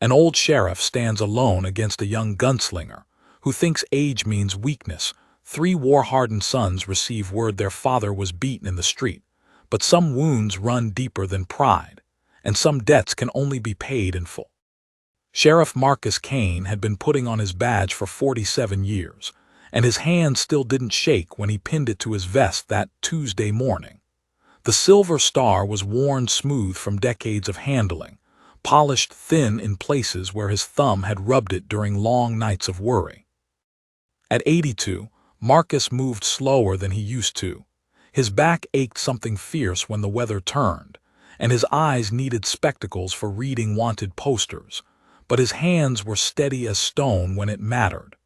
An old sheriff stands alone against a young gunslinger who thinks age means weakness. Three war-hardened sons receive word their father was beaten in the street, but some wounds run deeper than pride, and some debts can only be paid in full. Sheriff Marcus Kane had been putting on his badge for 47 years, and his hand still didn't shake when he pinned it to his vest that Tuesday morning. The silver star was worn smooth from decades of handling, polished thin in places where his thumb had rubbed it during long nights of worry. At 82, Marcus moved slower than he used to. His back ached something fierce when the weather turned, and his eyes needed spectacles for reading wanted posters, but his hands were steady as stone when it mattered.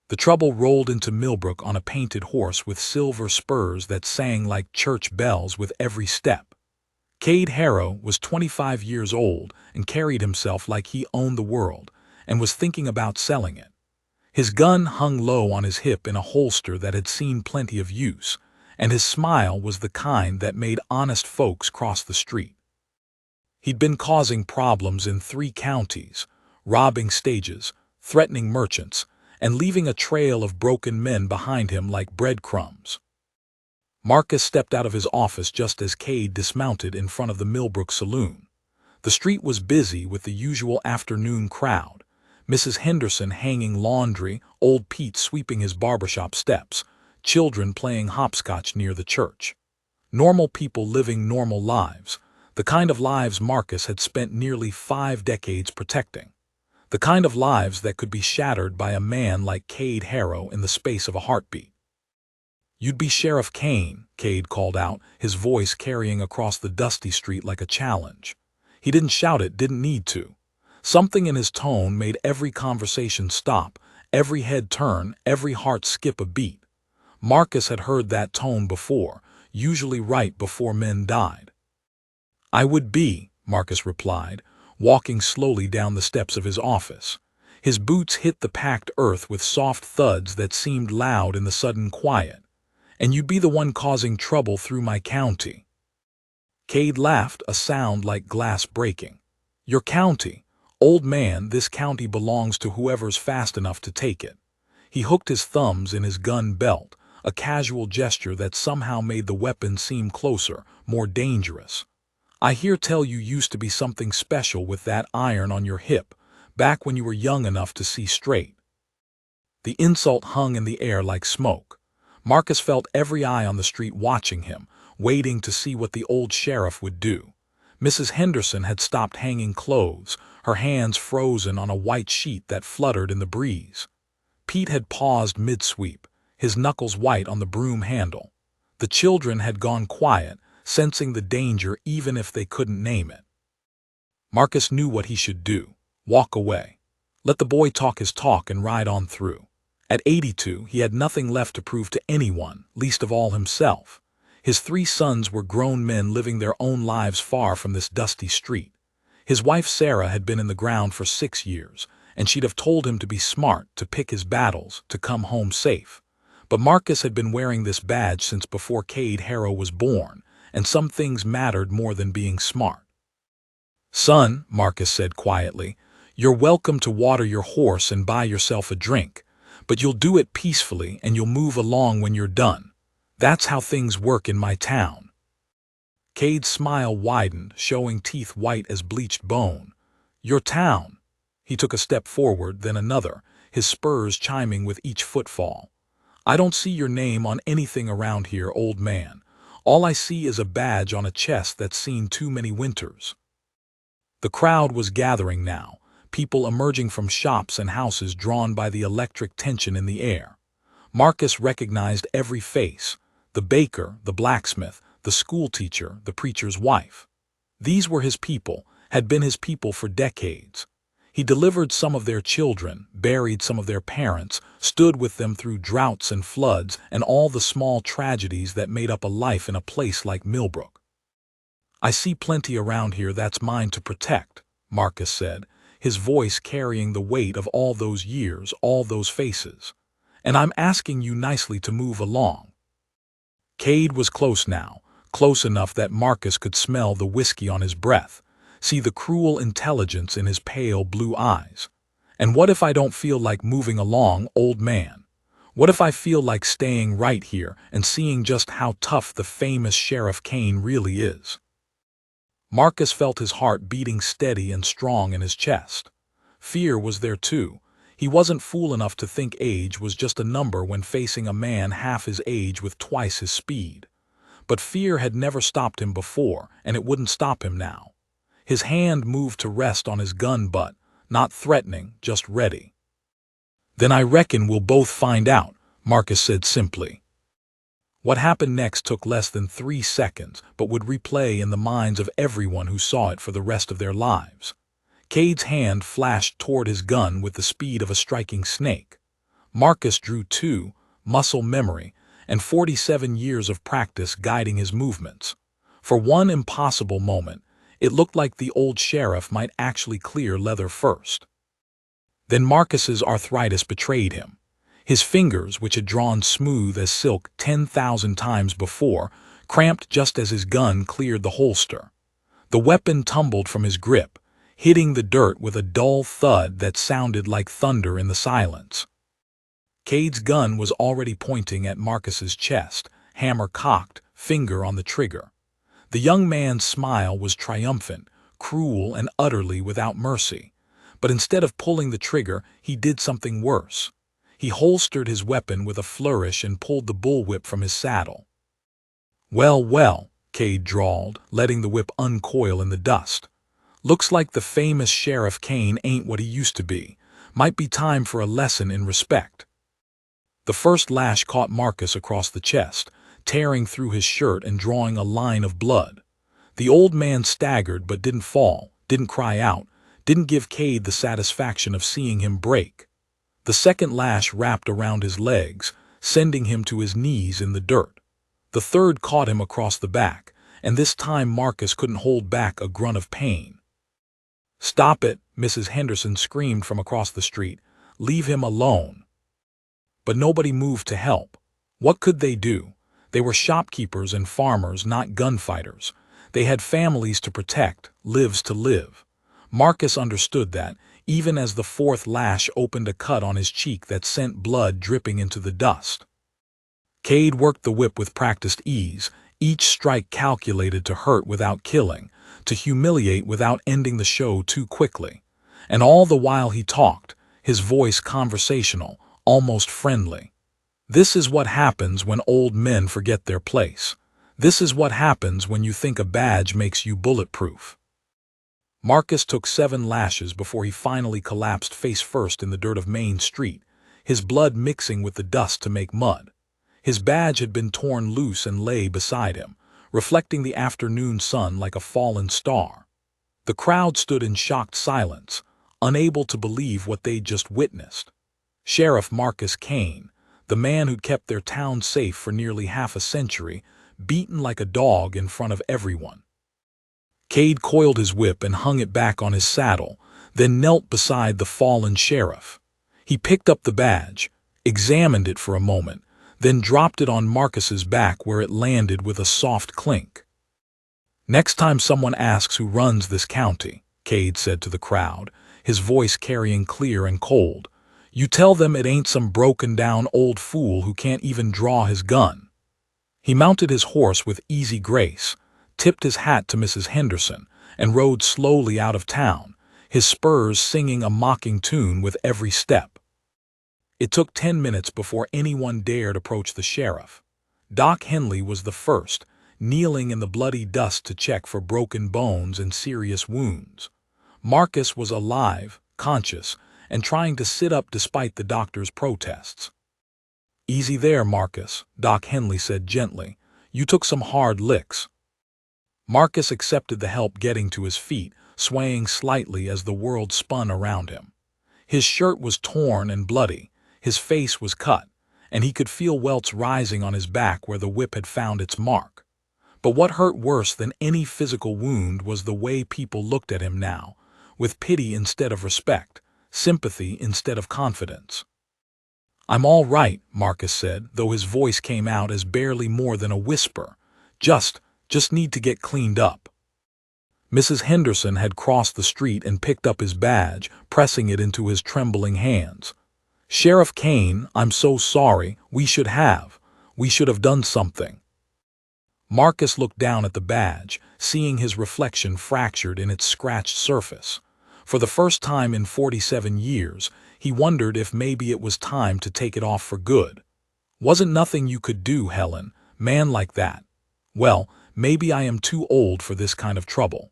The trouble rolled into Millbrook on a painted horse with silver spurs that sang like church bells with every step. Cade Harrow was 25 years old and carried himself like he owned the world and was thinking about selling it. His gun hung low on his hip in a holster that had seen plenty of use, and his smile was the kind that made honest folks cross the street. He'd been causing problems in 3 counties, robbing stages, threatening merchants, and leaving a trail of broken men behind him like breadcrumbs. Marcus stepped out of his office just as Cade dismounted in front of the Millbrook saloon. The street was busy with the usual afternoon crowd, Mrs. Henderson hanging laundry, old Pete sweeping his barbershop steps, children playing hopscotch near the church. Normal people living normal lives, the kind of lives Marcus had spent nearly 5 decades protecting. The kind of lives that could be shattered by a man like Cade Harrow in the space of a heartbeat. "You'd be Sheriff Kane," Cade called out, his voice carrying across the dusty street like a challenge. He didn't shout it, didn't need to. Something in his tone made every conversation stop, every head turn, every heart skip a beat. Marcus had heard that tone before, usually right before men died. "I would be," Marcus replied, walking slowly down the steps of his office. His boots hit the packed earth with soft thuds that seemed loud in the sudden quiet. "And you'd be the one causing trouble through my county." Cade laughed, a sound like glass breaking. "Your county? Old man, this county belongs to whoever's fast enough to take it." He hooked his thumbs in his gun belt, a casual gesture that somehow made the weapon seem closer, more dangerous. "I hear tell you used to be something special with that iron on your hip, back when you were young enough to see straight." The insult hung in the air like smoke. Marcus felt every eye on the street watching him, waiting to see what the old sheriff would do. Mrs. Henderson had stopped hanging clothes, her hands frozen on a white sheet that fluttered in the breeze. Pete had paused mid-sweep, his knuckles white on the broom handle. The children had gone quiet, sensing the danger even if they couldn't name it. Marcus knew what he should do: walk away. Let the boy talk his talk and ride on through. At 82, he had nothing left to prove to anyone, least of all himself. His 3 sons were grown men living their own lives far from this dusty street. His wife Sarah had been in the ground for 6 years, and she'd have told him to be smart, to pick his battles, to come home safe. But Marcus had been wearing this badge since before Cade Harrow was born, and some things mattered more than being smart. "Son," Marcus said quietly, "you're welcome to water your horse and buy yourself a drink, but you'll do it peacefully and you'll move along when you're done. That's how things work in my town." Cade's smile widened, showing teeth white as bleached bone. "Your town?" He took a step forward, then another, his spurs chiming with each footfall. "I don't see your name on anything around here, old man. All I see is a badge on a chest that's seen too many winters." The crowd was gathering now, people emerging from shops and houses drawn by the electric tension in the air. Marcus recognized every face: the baker, the blacksmith, the schoolteacher, the preacher's wife. These were his people, had been his people for decades. He delivered some of their children, buried some of their parents, stood with them through droughts and floods and all the small tragedies that made up a life in a place like Millbrook. "I see plenty around here that's mine to protect," Marcus said, his voice carrying the weight of all those years, all those faces. "And I'm asking you nicely to move along." Cade was close now, close enough that Marcus could smell the whiskey on his breath. see the cruel intelligence in his pale blue eyes. "And what if I don't feel like moving along, old man? What if I feel like staying right here and seeing just how tough the famous Sheriff Kane really is?" Marcus felt his heart beating steady and strong in his chest. Fear was there too. He wasn't fool enough to think age was just a number when facing a man half his age with twice his speed. But fear had never stopped him before, and it wouldn't stop him now. His hand moved to rest on his gun butt, not threatening, just ready. "Then I reckon we'll both find out," Marcus said simply. What happened next took less than 3 seconds, but would replay in the minds of everyone who saw it for the rest of their lives. Cade's hand flashed toward his gun with the speed of a striking snake. Marcus drew too, muscle memory, and 47 years of practice guiding his movements. For one impossible moment, it looked like the old sheriff might actually clear leather first. Then Marcus's arthritis betrayed him. His fingers, which had drawn smooth as silk 10,000 times before, cramped just as his gun cleared the holster. The weapon tumbled from his grip, hitting the dirt with a dull thud that sounded like thunder in the silence. Cade's gun was already pointing at Marcus's chest, hammer cocked, finger on the trigger. The young man's smile was triumphant, cruel, and utterly without mercy. But instead of pulling the trigger, he did something worse. He holstered his weapon with a flourish and pulled the bullwhip from his saddle. "Well, well," Cade drawled, letting the whip uncoil in the dust. "Looks like the famous Sheriff Kane ain't what he used to be. Might be time for a lesson in respect." The first lash caught Marcus across the chest, tearing through his shirt and drawing a line of blood. The old man staggered but didn't fall, didn't cry out, didn't give Cade the satisfaction of seeing him break. The second lash wrapped around his legs, sending him to his knees in the dirt. The third caught him across the back, and this time Marcus couldn't hold back a grunt of pain. "Stop it," Mrs. Henderson screamed from across the street. "Leave him alone." But nobody moved to help. What could they do? They were shopkeepers and farmers, not gunfighters. They had families to protect, lives to live. Marcus understood that, even as the fourth lash opened a cut on his cheek that sent blood dripping into the dust. Cade worked the whip with practiced ease, each strike calculated to hurt without killing, to humiliate without ending the show too quickly. And all the while he talked, his voice conversational, almost friendly. "This is what happens when old men forget their place. This is what happens when you think a badge makes you bulletproof." Marcus took 7 lashes before he finally collapsed face first in the dirt of Main Street, his blood mixing with the dust to make mud. His badge had been torn loose and lay beside him, reflecting the afternoon sun like a fallen star. The crowd stood in shocked silence, unable to believe what they'd just witnessed. Sheriff Marcus Kane, the man who'd kept their town safe for nearly half a century, beaten like a dog in front of everyone. Cade coiled his whip and hung it back on his saddle, then knelt beside the fallen sheriff. He picked up the badge, examined it for a moment, then dropped it on Marcus's back where it landed with a soft clink. "Next time someone asks who runs this county," Cade said to the crowd, his voice carrying clear and cold, "you tell them it ain't some broken-down old fool who can't even draw his gun." He mounted his horse with easy grace, tipped his hat to Mrs. Henderson, and rode slowly out of town, his spurs singing a mocking tune with every step. It took 10 minutes before anyone dared approach the sheriff. Doc Henley was the first, kneeling in the bloody dust to check for broken bones and serious wounds. Marcus was alive, conscious, and trying to sit up despite the doctor's protests. "Easy there, Marcus," Doc Henley said gently. "You took some hard licks." Marcus accepted the help getting to his feet, swaying slightly as the world spun around him. His shirt was torn and bloody, his face was cut, and he could feel welts rising on his back where the whip had found its mark. But what hurt worse than any physical wound was the way people looked at him now, with pity instead of respect, sympathy instead of confidence. "I'm all right," Marcus said, though his voice came out as barely more than a whisper. Just need to get cleaned up." Mrs. Henderson had crossed the street and picked up his badge, pressing it into his trembling hands. "Sheriff Kane, I'm so sorry. We should have done something." Marcus looked down at the badge, seeing his reflection fractured in its scratched surface. For the first time in 47 years, he wondered if maybe it was time to take it off for good. "Wasn't nothing you could do, Helen, man like that. Well, maybe I am too old for this kind of trouble."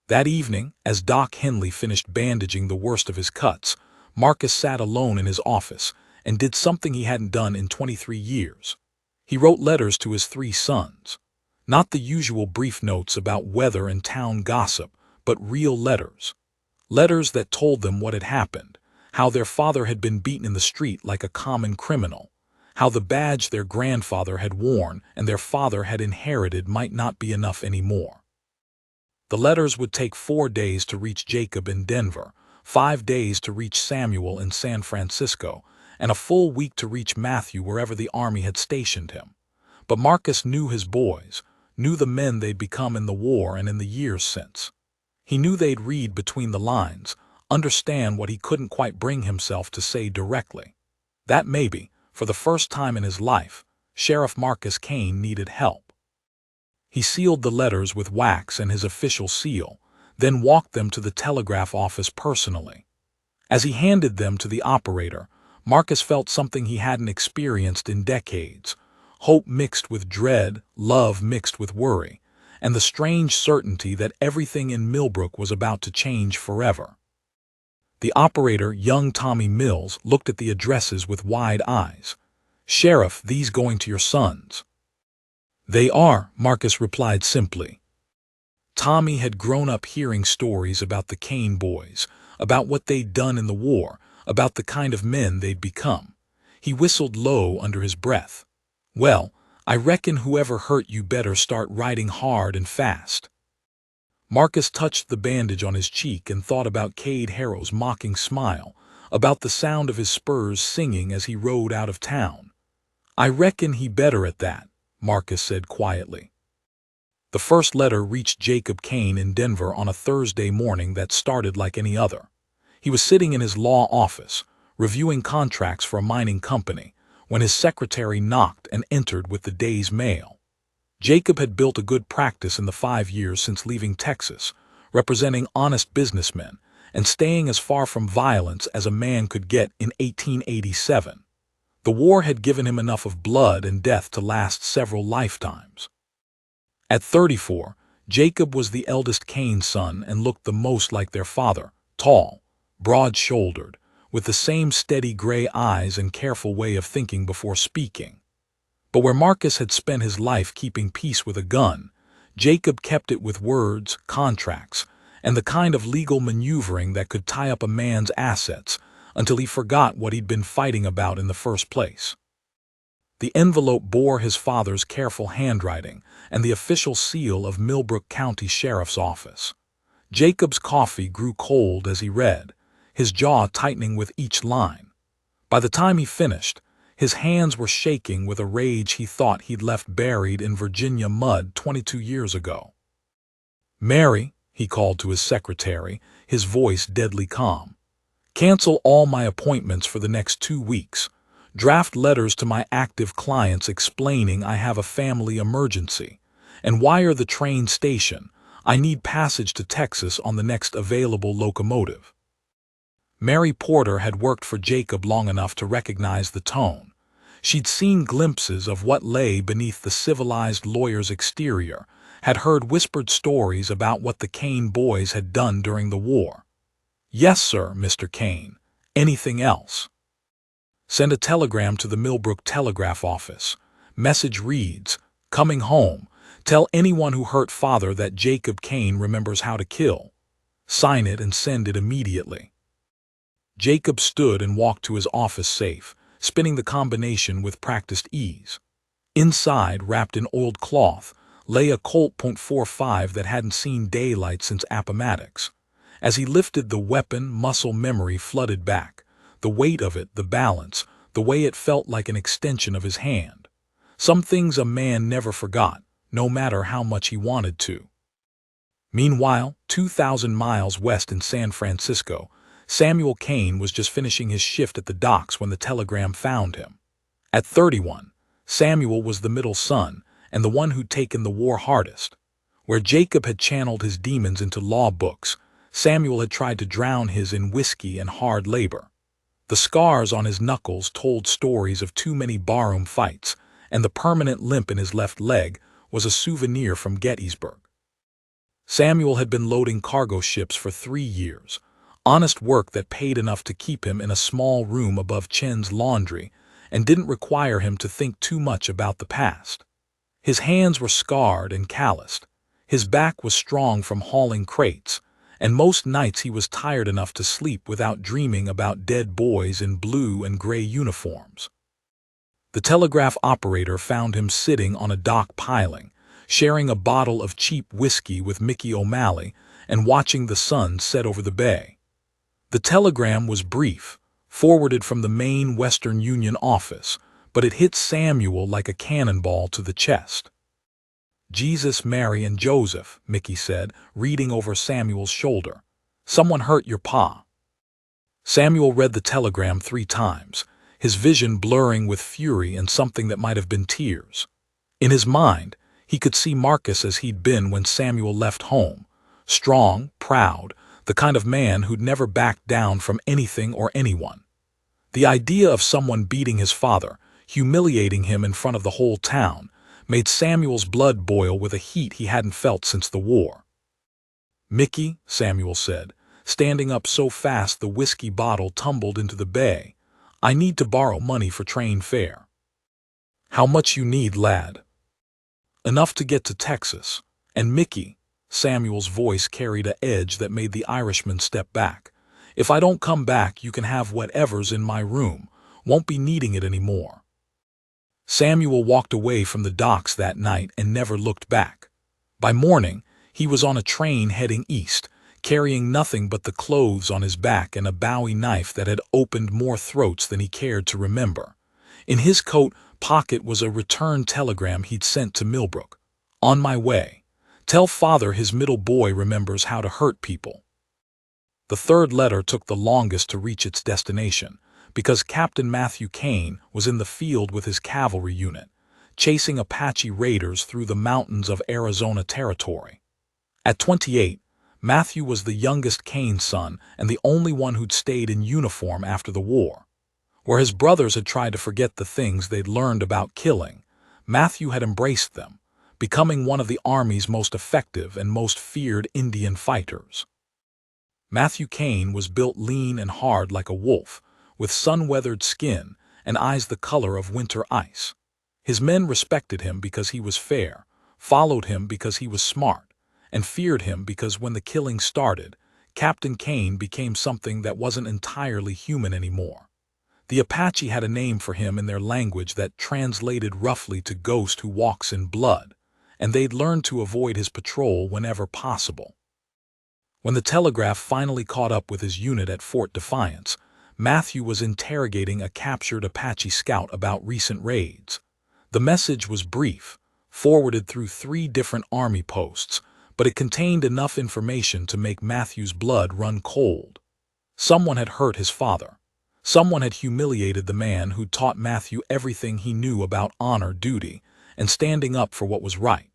That evening, as Doc Henley finished bandaging the worst of his cuts, Marcus sat alone in his office and did something he hadn't done in 23 years. He wrote letters to his 3 sons. Not the usual brief notes about weather and town gossip, but real letters. Letters that told them what had happened, how their father had been beaten in the street like a common criminal, how the badge their grandfather had worn and their father had inherited might not be enough anymore. The letters would take 4 days to reach Jacob in Denver, 5 days to reach Samuel in San Francisco, and a full week to reach Matthew wherever the army had stationed him. But Marcus knew his boys, knew the men they'd become in the war and in the years since. He knew they'd read between the lines, understand what he couldn't quite bring himself to say directly. That maybe, for the first time in his life, Sheriff Marcus Kane needed help. He sealed the letters with wax and his official seal, then walked them to the telegraph office personally. As he handed them to the operator, Marcus felt something he hadn't experienced in decades: hope mixed with dread, love mixed with worry, and the strange certainty that everything in Millbrook was about to change forever. The operator, young Tommy Mills, looked at the addresses with wide eyes. "Sheriff, these going to your sons?" "They are," Marcus replied simply. Tommy had grown up hearing stories about the Kane boys, about what they'd done in the war, about the kind of men they'd become. He whistled low under his breath. "Well, I reckon whoever hurt you better start riding hard and fast." Marcus touched the bandage on his cheek and thought about Cade Harrow's mocking smile, about the sound of his spurs singing as he rode out of town. "I reckon he better at that," Marcus said quietly. The first letter reached Jacob Kane in Denver on a Thursday morning that started like any other. He was sitting in his law office, reviewing contracts for a mining company, when his secretary knocked and entered with the day's mail. Jacob had built a good practice in the 5 years since leaving Texas, representing honest businessmen and staying as far from violence as a man could get in 1887. The war had given him enough of blood and death to last several lifetimes. At 34, Jacob was the eldest Kane son and looked the most like their father, tall, broad-shouldered, with the same steady gray eyes and careful way of thinking before speaking. But where Marcus had spent his life keeping peace with a gun, Jacob kept it with words, contracts, and the kind of legal maneuvering that could tie up a man's assets until he forgot what he'd been fighting about in the first place. The envelope bore his father's careful handwriting and the official seal of Millbrook County Sheriff's Office. Jacob's coffee grew cold as he read, his jaw tightening with each line. By the time he finished, his hands were shaking with a rage he thought he'd left buried in Virginia mud 22 years ago. "Mary," he called to his secretary, his voice deadly calm, "cancel all my appointments for the next 2 weeks. Draft letters to my active clients explaining I have a family emergency, and wire the train station. I need passage to Texas on the next available locomotive." Mary Porter had worked for Jacob long enough to recognize the tone. She'd seen glimpses of what lay beneath the civilized lawyer's exterior, had heard whispered stories about what the Kane boys had done during the war. "Yes, sir, Mr. Kane. Anything else?" "Send a telegram to the Millbrook Telegraph Office. Message reads, 'Coming home. Tell anyone who hurt father that Jacob Kane remembers how to kill.' Sign it and send it immediately." Jacob stood and walked to his office safe, spinning the combination with practiced ease. Inside, wrapped in oiled cloth, lay a Colt .45 that hadn't seen daylight since Appomattox. As he lifted the weapon, muscle memory flooded back. The weight of it, the balance, the way it felt like an extension of his hand. Some things a man never forgot, no matter how much he wanted to. Meanwhile, 2,000 miles west in San Francisco, Samuel Kane was just finishing his shift at the docks when the telegram found him. At 31, Samuel was the middle son and the one who'd taken the war hardest. Where Jacob had channeled his demons into law books, Samuel had tried to drown his in whiskey and hard labor. The scars on his knuckles told stories of too many barroom fights, and the permanent limp in his left leg was a souvenir from Gettysburg. Samuel had been loading cargo ships for 3 years, honest work that paid enough to keep him in a small room above Chen's laundry and didn't require him to think too much about the past. His hands were scarred and calloused, his back was strong from hauling crates, and most nights he was tired enough to sleep without dreaming about dead boys in blue and gray uniforms. The telegraph operator found him sitting on a dock piling, sharing a bottle of cheap whiskey with Mickey O'Malley and watching the sun set over the bay. The telegram was brief, forwarded from the main Western Union office, but it hit Samuel like a cannonball to the chest. "Jesus, Mary, and Joseph," Mickey said, reading over Samuel's shoulder. "Someone hurt your pa." Samuel read the telegram 3 times, his vision blurring with fury and something that might have been tears. In his mind, he could see Marcus as he'd been when Samuel left home, strong, proud, the kind of man who'd never backed down from anything or anyone. The idea of someone beating his father, humiliating him in front of the whole town, made Samuel's blood boil with a heat he hadn't felt since the war. "Mickey," Samuel said, standing up so fast the whiskey bottle tumbled into the bay, "I need to borrow money for train fare." "How much you need, lad?" "Enough to get to Texas. And Mickey," Samuel's voice carried an edge that made the Irishman step back, "if I don't come back you can have whatever's in my room, won't be needing it anymore." Samuel walked away from the docks that night and never looked back. By morning, he was on a train heading east, carrying nothing but the clothes on his back and a Bowie knife that had opened more throats than he cared to remember. In his coat pocket was a return telegram he'd sent to Millbrook. "On my way. Tell father his middle boy remembers how to hurt people." The third letter took the longest to reach its destination, because Captain Matthew Kane was in the field with his cavalry unit, chasing Apache raiders through the mountains of Arizona Territory. At 28, Matthew was the youngest Kane son and the only one who'd stayed in uniform after the war. Where his brothers had tried to forget the things they'd learned about killing, Matthew had embraced them, becoming one of the Army's most effective and most feared Indian fighters. Matthew Kane was built lean and hard like a wolf, with sun-weathered skin and eyes the color of winter ice. His men respected him because he was fair, followed him because he was smart, and feared him because when the killing started, Captain Kane became something that wasn't entirely human anymore. The Apache had a name for him in their language that translated roughly to ghost who walks in blood, and they'd learned to avoid his patrol whenever possible. When the telegraph finally caught up with his unit at Fort Defiance, Matthew was interrogating a captured Apache scout about recent raids. The message was brief, forwarded through 3 different Army posts, but it contained enough information to make Matthew's blood run cold. Someone had hurt his father. Someone had humiliated the man who'd taught Matthew everything he knew about honor, duty, and standing up for what was right.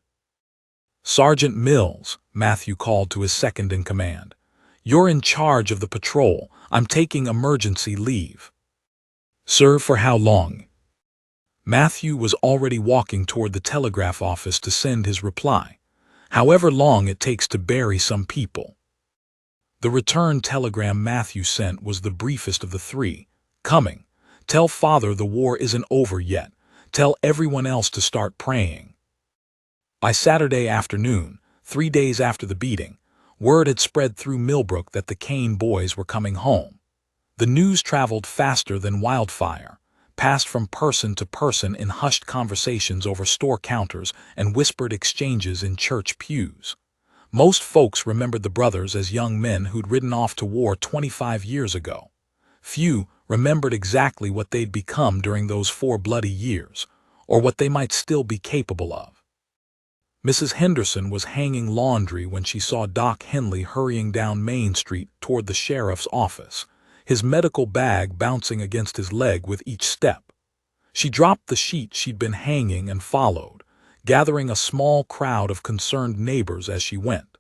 "Sergeant Mills," Matthew called to his second-in-command, "you're in charge of the patrol. I'm taking emergency leave." "Sir, for how long?" Matthew was already walking toward the telegraph office to send his reply. "However long it takes to bury some people." The return telegram Matthew sent was the briefest of the 3. "Coming. Tell father the war isn't over yet. Tell everyone else to start praying." By Saturday afternoon, 3 days after the beating, word had spread through Millbrook that the Kane boys were coming home. The news traveled faster than wildfire, passed from person to person in hushed conversations over store counters and whispered exchanges in church pews. Most folks remembered the brothers as young men who'd ridden off to war 25 years ago. Few remembered exactly what they'd become during those 4 bloody years, or what they might still be capable of. Mrs. Henderson was hanging laundry when she saw Doc Henley hurrying down Main Street toward the sheriff's office, his medical bag bouncing against his leg with each step. She dropped the sheet she'd been hanging and followed, gathering a small crowd of concerned neighbors as she went.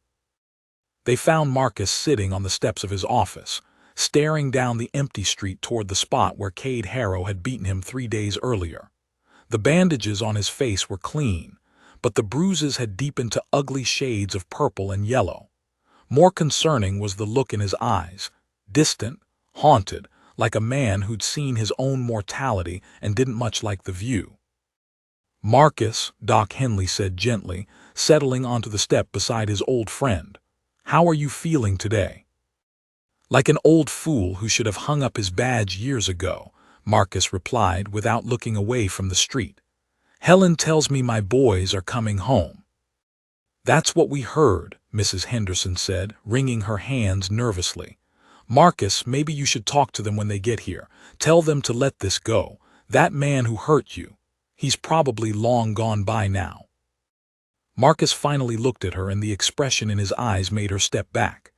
They found Marcus sitting on the steps of his office, staring down the empty street toward the spot where Cade Harrow had beaten him 3 days earlier. The bandages on his face were clean, but the bruises had deepened to ugly shades of purple and yellow. More concerning was the look in his eyes, distant, haunted, like a man who'd seen his own mortality and didn't much like the view. "Marcus," Doc Henley said gently, settling onto the step beside his old friend, "how are you feeling today?" "Like an old fool who should have hung up his badge years ago," Marcus replied without looking away from the street. "Helen tells me my boys are coming home." "That's what we heard," Mrs. Henderson said, wringing her hands nervously. "Marcus, maybe you should talk to them when they get here. Tell them to let this go. That man who hurt you, he's probably long gone by now." Marcus finally looked at her, and the expression in his eyes made her step back.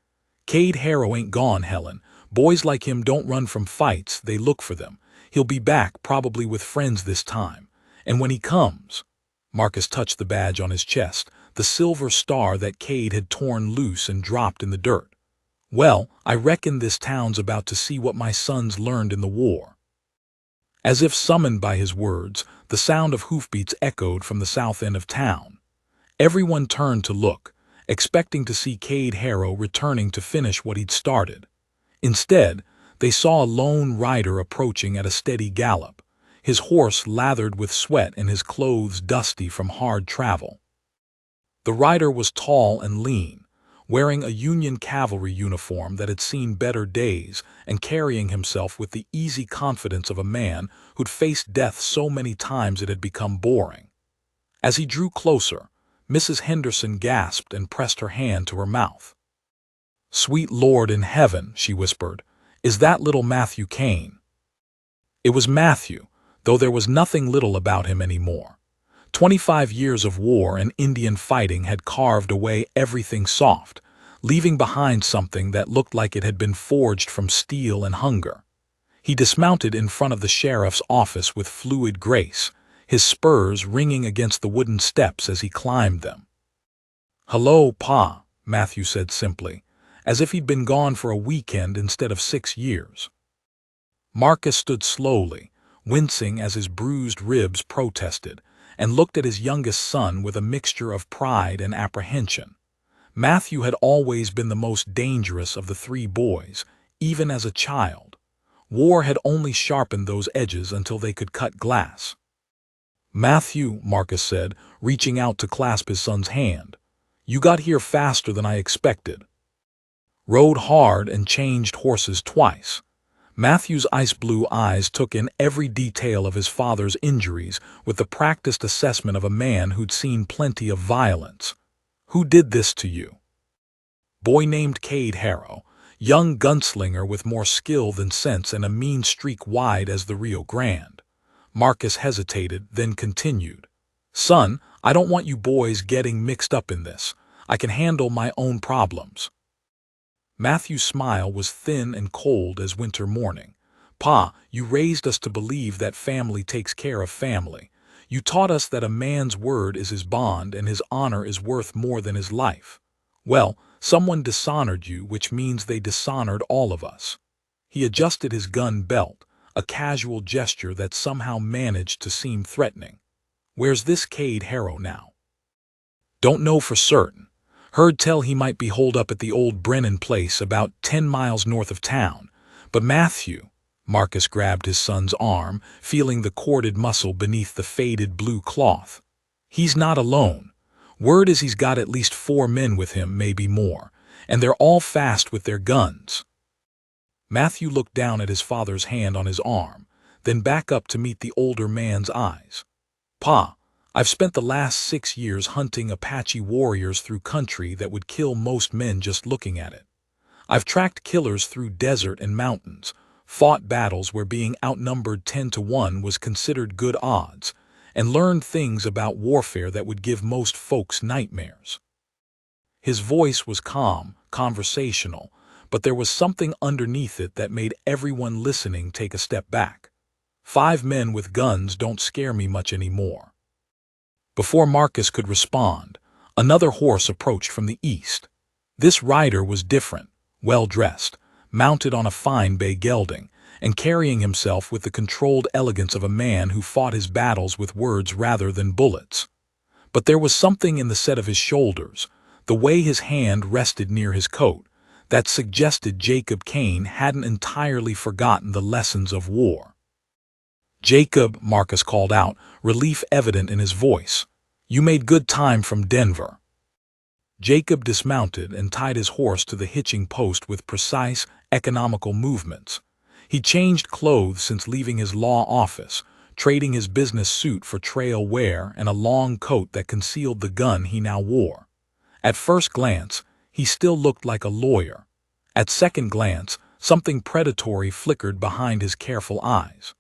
"Cade Harrow ain't gone, Helen. Boys like him don't run from fights, they look for them. He'll be back, probably with friends this time. And when he comes—" Marcus touched the badge on his chest, the silver star that Cade had torn loose and dropped in the dirt. "Well, I reckon this town's about to see what my sons learned in the war." As if summoned by his words, the sound of hoofbeats echoed from the south end of town. Everyone turned to look, expecting to see Cade Harrow returning to finish what he'd started. Instead, they saw a lone rider approaching at a steady gallop, his horse lathered with sweat and his clothes dusty from hard travel. The rider was tall and lean, wearing a Union cavalry uniform that had seen better days and carrying himself with the easy confidence of a man who'd faced death so many times it had become boring. As he drew closer, Mrs. Henderson gasped and pressed her hand to her mouth. "Sweet Lord in heaven," she whispered, "is that little Matthew Kane?" It was Matthew, though there was nothing little about him anymore. 25 years of war and Indian fighting had carved away everything soft, leaving behind something that looked like it had been forged from steel and hunger. He dismounted in front of the sheriff's office with fluid grace, his spurs ringing against the wooden steps as he climbed them. "Hello, Pa," Matthew said simply, as if he'd been gone for a weekend instead of 6 years. Marcus stood slowly, wincing as his bruised ribs protested, and looked at his youngest son with a mixture of pride and apprehension. Matthew had always been the most dangerous of the 3 boys, even as a child. War had only sharpened those edges until they could cut glass. "Matthew," Marcus said, reaching out to clasp his son's hand, "you got here faster than I expected." "Rode hard and changed horses twice." Matthew's ice-blue eyes took in every detail of his father's injuries with the practiced assessment of a man who'd seen plenty of violence. "Who did this to you?" "Boy named Cade Harrow, young gunslinger with more skill than sense and a mean streak wide as the Rio Grande." Marcus hesitated, then continued. "Son, I don't want you boys getting mixed up in this. I can handle my own problems." Matthew's smile was thin and cold as winter morning. "Pa, you raised us to believe that family takes care of family. You taught us that a man's word is his bond and his honor is worth more than his life. Well, someone dishonored you, which means they dishonored all of us." He adjusted his gun belt, a casual gesture that somehow managed to seem threatening. "Where's this Cade Harrow now?" "Don't know for certain. Heard tell he might be holed up at the old Brennan place about 10 miles north of town. But Matthew—" Marcus grabbed his son's arm, feeling the corded muscle beneath the faded blue cloth. "He's not alone. Word is he's got at least 4 men with him, maybe more, and they're all fast with their guns." Matthew looked down at his father's hand on his arm, then back up to meet the older man's eyes. "Pa, I've spent the last 6 years hunting Apache warriors through country that would kill most men just looking at it. I've tracked killers through desert and mountains, fought battles where being outnumbered 10 to 1 was considered good odds, and learned things about warfare that would give most folks nightmares. His voice was calm, conversational, but there was something underneath it that made everyone listening take a step back. 5 men with guns don't scare me much anymore. Before Marcus could respond, another horse approached from the east. This rider was different, well-dressed, mounted on a fine bay gelding, and carrying himself with the controlled elegance of a man who fought his battles with words rather than bullets. But there was something in the set of his shoulders, the way his hand rested near his coat, that suggested Jacob Kane hadn't entirely forgotten the lessons of war. "Jacob," Marcus called out, relief evident in his voice. "You made good time from Denver." Jacob dismounted and tied his horse to the hitching post with precise, economical movements. He changed clothes since leaving his law office, trading his business suit for trail wear and a long coat that concealed the gun he now wore. At first glance, he still looked like a lawyer. At second glance, something predatory flickered behind his careful eyes.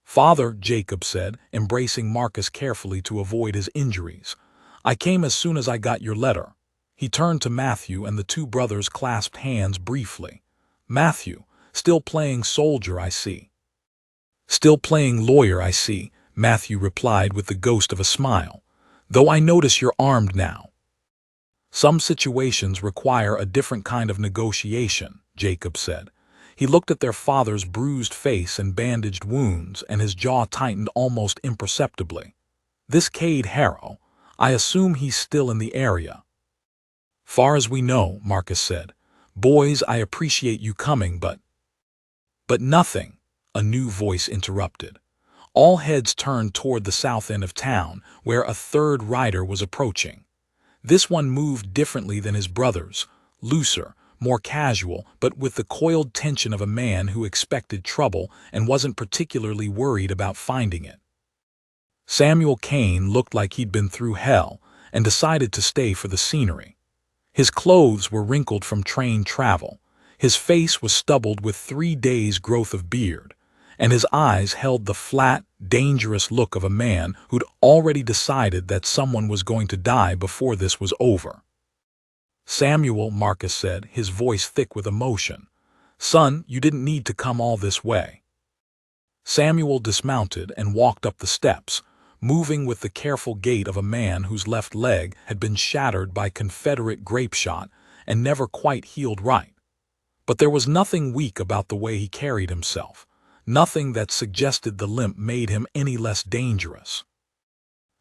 "Father," Jacob said, embracing Marcus carefully to avoid his injuries, "I came as soon as I got your letter." He turned to Matthew, and the 2 brothers clasped hands briefly. "Matthew, still playing soldier, I see." "Still playing lawyer, I see," Matthew replied with the ghost of a smile, "though I notice you're armed now." "Some situations require a different kind of negotiation," Jacob said. He looked at their father's bruised face and bandaged wounds, and his jaw tightened almost imperceptibly. "This Cade Harrow, I assume he's still in the area." "Far as we know," Marcus said. "Boys, I appreciate you coming, but—" "But nothing," a new voice interrupted. All heads turned toward the south end of town, where a third rider was approaching. This one moved differently than his brothers, looser, more casual, but with the coiled tension of a man who expected trouble and wasn't particularly worried about finding it. Samuel Kane looked like he'd been through hell and decided to stay for the scenery. His clothes were wrinkled from train travel, his face was stubbled with 3 days' growth of beard, and his eyes held the flat, dangerous look of a man who'd already decided that someone was going to die before this was over. "Samuel," Marcus said, his voice thick with emotion, "son, you didn't need to come all this way." Samuel dismounted and walked up the steps, moving with the careful gait of a man whose left leg had been shattered by Confederate grape shot and never quite healed right. But there was nothing weak about the way he carried himself, nothing that suggested the limp made him any less dangerous.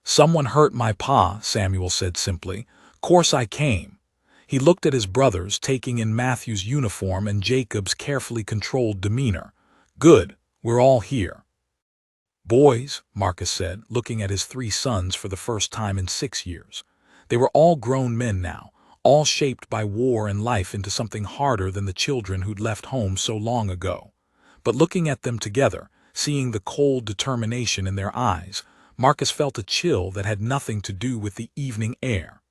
"Someone hurt my pa," Samuel said simply. "Course I came." He looked at his brothers, taking in Matthew's uniform and Jacob's carefully controlled demeanor. "Good, we're all here." "Boys," Marcus said, looking at his 3 sons for the first time in 6 years. They were all grown men now, all shaped by war and life into something harder than the children who'd left home so long ago. But looking at them together, seeing the cold determination in their eyes, Marcus felt a chill that had nothing to do with the evening air.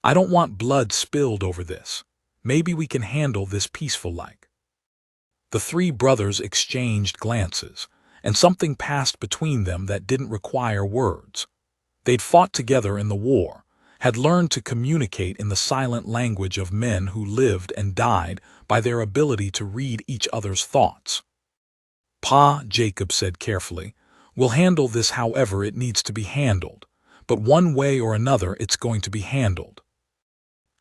"I don't want blood spilled over this. Maybe we can handle this peaceful-like." The 3 brothers exchanged glances, and something passed between them that didn't require words. They'd fought together in the war, had learned to communicate in the silent language of men who lived and died by their ability to read each other's thoughts. "Pa," Jacob said carefully, "we'll handle this however it needs to be handled, but one way or another it's going to be handled."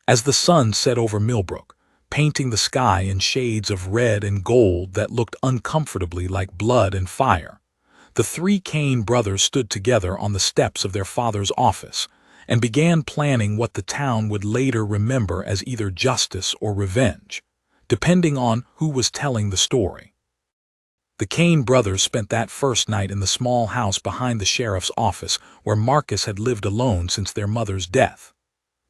As the sun set over Millbrook, painting the sky in shades of red and gold that looked uncomfortably like blood and fire, the 3 Kane brothers stood together on the steps of their father's office and began planning what the town would later remember as either justice or revenge, depending on who was telling the story. The Kane brothers spent that first night in the small house behind the sheriff's office where Marcus had lived alone since their mother's death.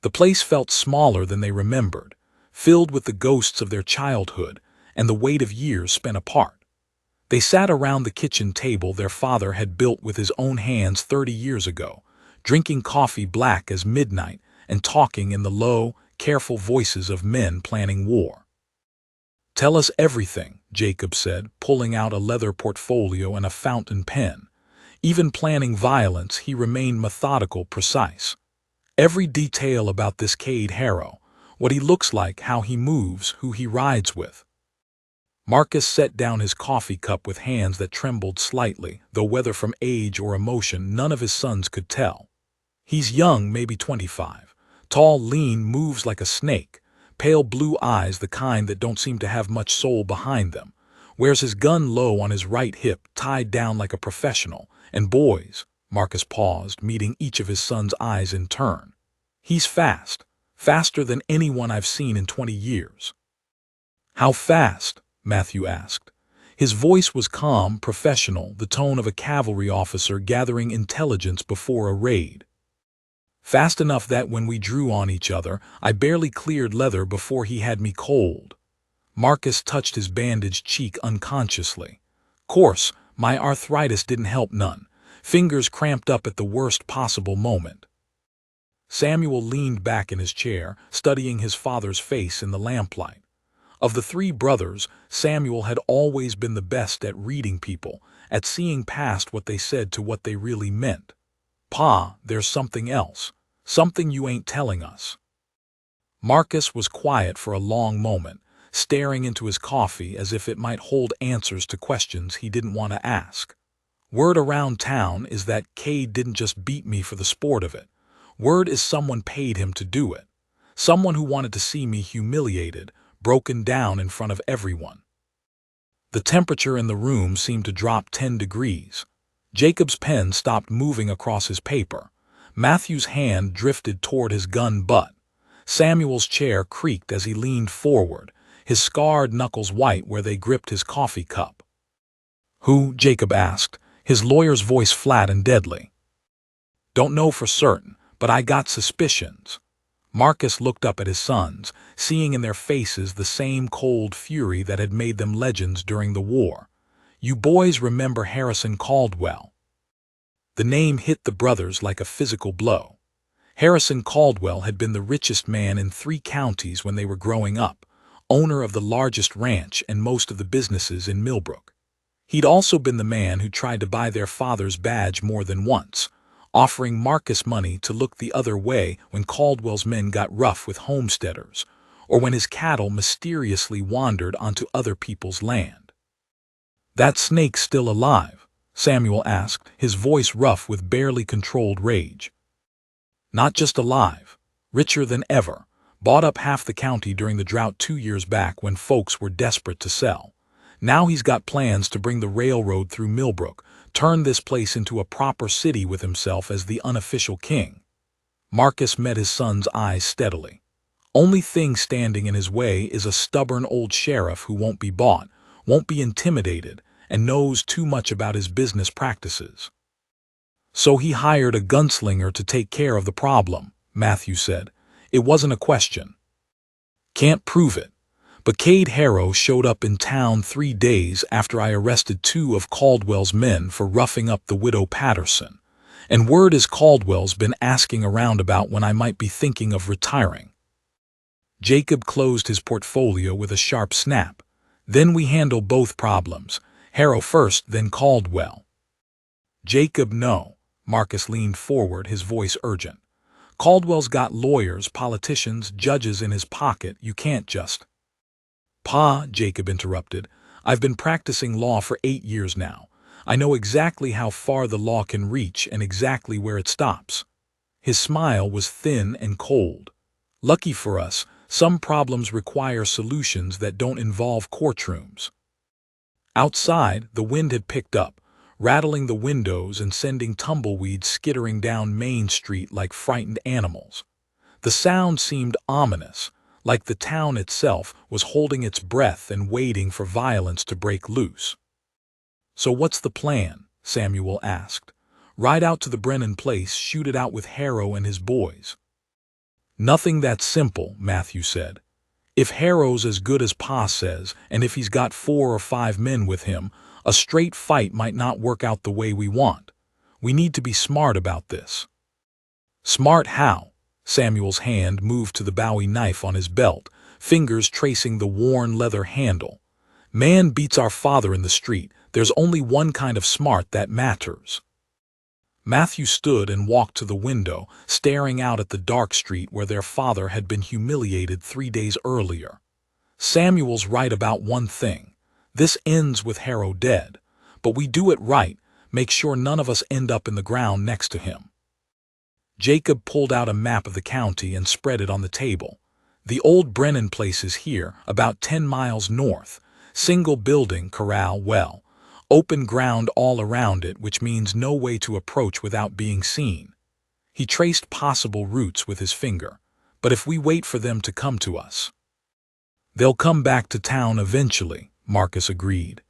The place felt smaller than they remembered, filled with the ghosts of their childhood and the weight of years spent apart. They sat around the kitchen table their father had built with his own hands 30 years ago, drinking coffee black as midnight and talking in the low, careful voices of men planning war. "Tell us everything," Jacob said, pulling out a leather portfolio and a fountain pen. Even planning violence, he remained methodical, precise. Every detail about this Cade Harrow, what he looks like, how he moves, who he rides with. Marcus set down his coffee cup with hands that trembled slightly, though whether from age or emotion none of his sons could tell. He's young, maybe 25. Tall, lean, moves like a snake. Pale blue eyes, the kind that don't seem to have much soul behind them. Wears his gun low on his right hip, tied down like a professional. And boys, Marcus paused, meeting each of his sons' eyes in turn. He's fast. Faster than anyone I've seen in 20 years. How fast? Matthew asked. His voice was calm, professional, the tone of a cavalry officer gathering intelligence before a raid. Fast enough that when we drew on each other, I barely cleared leather before he had me cold. Marcus touched his bandaged cheek unconsciously. Course, my arthritis didn't help none. Fingers cramped up at the worst possible moment. Samuel leaned back in his chair, studying his father's face in the lamplight. Of the three brothers, Samuel had always been the best at reading people, at seeing past what they said to what they really meant. Pa, there's something else. Something you ain't telling us. Marcus was quiet for a long moment, staring into his coffee as if it might hold answers to questions he didn't want to ask. Word around town is that Cade didn't just beat me for the sport of it. Word is someone paid him to do it. Someone who wanted to see me humiliated, broken down in front of everyone. The temperature in the room seemed to drop 10 degrees. Jacob's pen stopped moving across his paper. Matthew's hand drifted toward his gun butt. Samuel's chair creaked as he leaned forward, his scarred knuckles white where they gripped his coffee cup. Who? Jacob asked, his lawyer's voice flat and deadly. Don't know for certain, but I got suspicions. Marcus looked up at his sons, seeing in their faces the same cold fury that had made them legends during the war. You boys remember Harrison Caldwell. The name hit the brothers like a physical blow. Harrison Caldwell had been the richest man in 3 counties when they were growing up, owner of the largest ranch and most of the businesses in Millbrook. He'd also been the man who tried to buy their father's badge more than once, offering Marcus money to look the other way when Caldwell's men got rough with homesteaders, or when his cattle mysteriously wandered onto other people's land. That snake's still alive? Samuel asked, his voice rough with barely controlled rage. Not just alive, richer than ever, bought up half the county during the drought 2 years back when folks were desperate to sell. Now he's got plans to bring the railroad through Millbrook, turn this place into a proper city with himself as the unofficial king. Marcus met his son's eyes steadily. Only thing standing in his way is a stubborn old sheriff who won't be bought, won't be intimidated, and knows too much about his business practices. So he hired a gunslinger to take care of the problem, Matthew said. It wasn't a question. Can't prove it. But Cade Harrow showed up in town 3 days after I arrested 2 of Caldwell's men for roughing up the widow Patterson. And word is Caldwell's been asking around about when I might be thinking of retiring. Jacob closed his portfolio with a sharp snap. Then we handle both problems. Harrow first, then Caldwell. Jacob, no. Marcus leaned forward, his voice urgent. Caldwell's got lawyers, politicians, judges in his pocket. You can't just... Pa, Jacob interrupted, I've been practicing law for 8 years now. I know exactly how far the law can reach and exactly where it stops. His smile was thin and cold. Lucky for us, some problems require solutions that don't involve courtrooms. Outside, the wind had picked up, rattling the windows and sending tumbleweeds skittering down Main Street like frightened animals. The sound seemed ominous, like the town itself was holding its breath and waiting for violence to break loose. So what's the plan? Samuel asked. Ride out to the Brennan place, shoot it out with Harrow and his boys. Nothing that simple, Matthew said. If Harrow's as good as Pa says, and if he's got 4 or 5 men with him, a straight fight might not work out the way we want. We need to be smart about this. Smart how? Samuel's hand moved to the Bowie knife on his belt, fingers tracing the worn leather handle. Man beats our father in the street. There's only one kind of smart that matters. Matthew stood and walked to the window, staring out at the dark street where their father had been humiliated 3 days earlier. Samuel's right about one thing. This ends with Harrow dead. But we do it right, make sure none of us end up in the ground next to him. Jacob pulled out a map of the county and spread it on the table. The old Brennan place is here, about 10 miles north. Single building, corral, well. Open ground all around it, which means no way to approach without being seen. He traced possible routes with his finger. But if we wait for them to come to us, they'll come back to town eventually, Marcus agreed.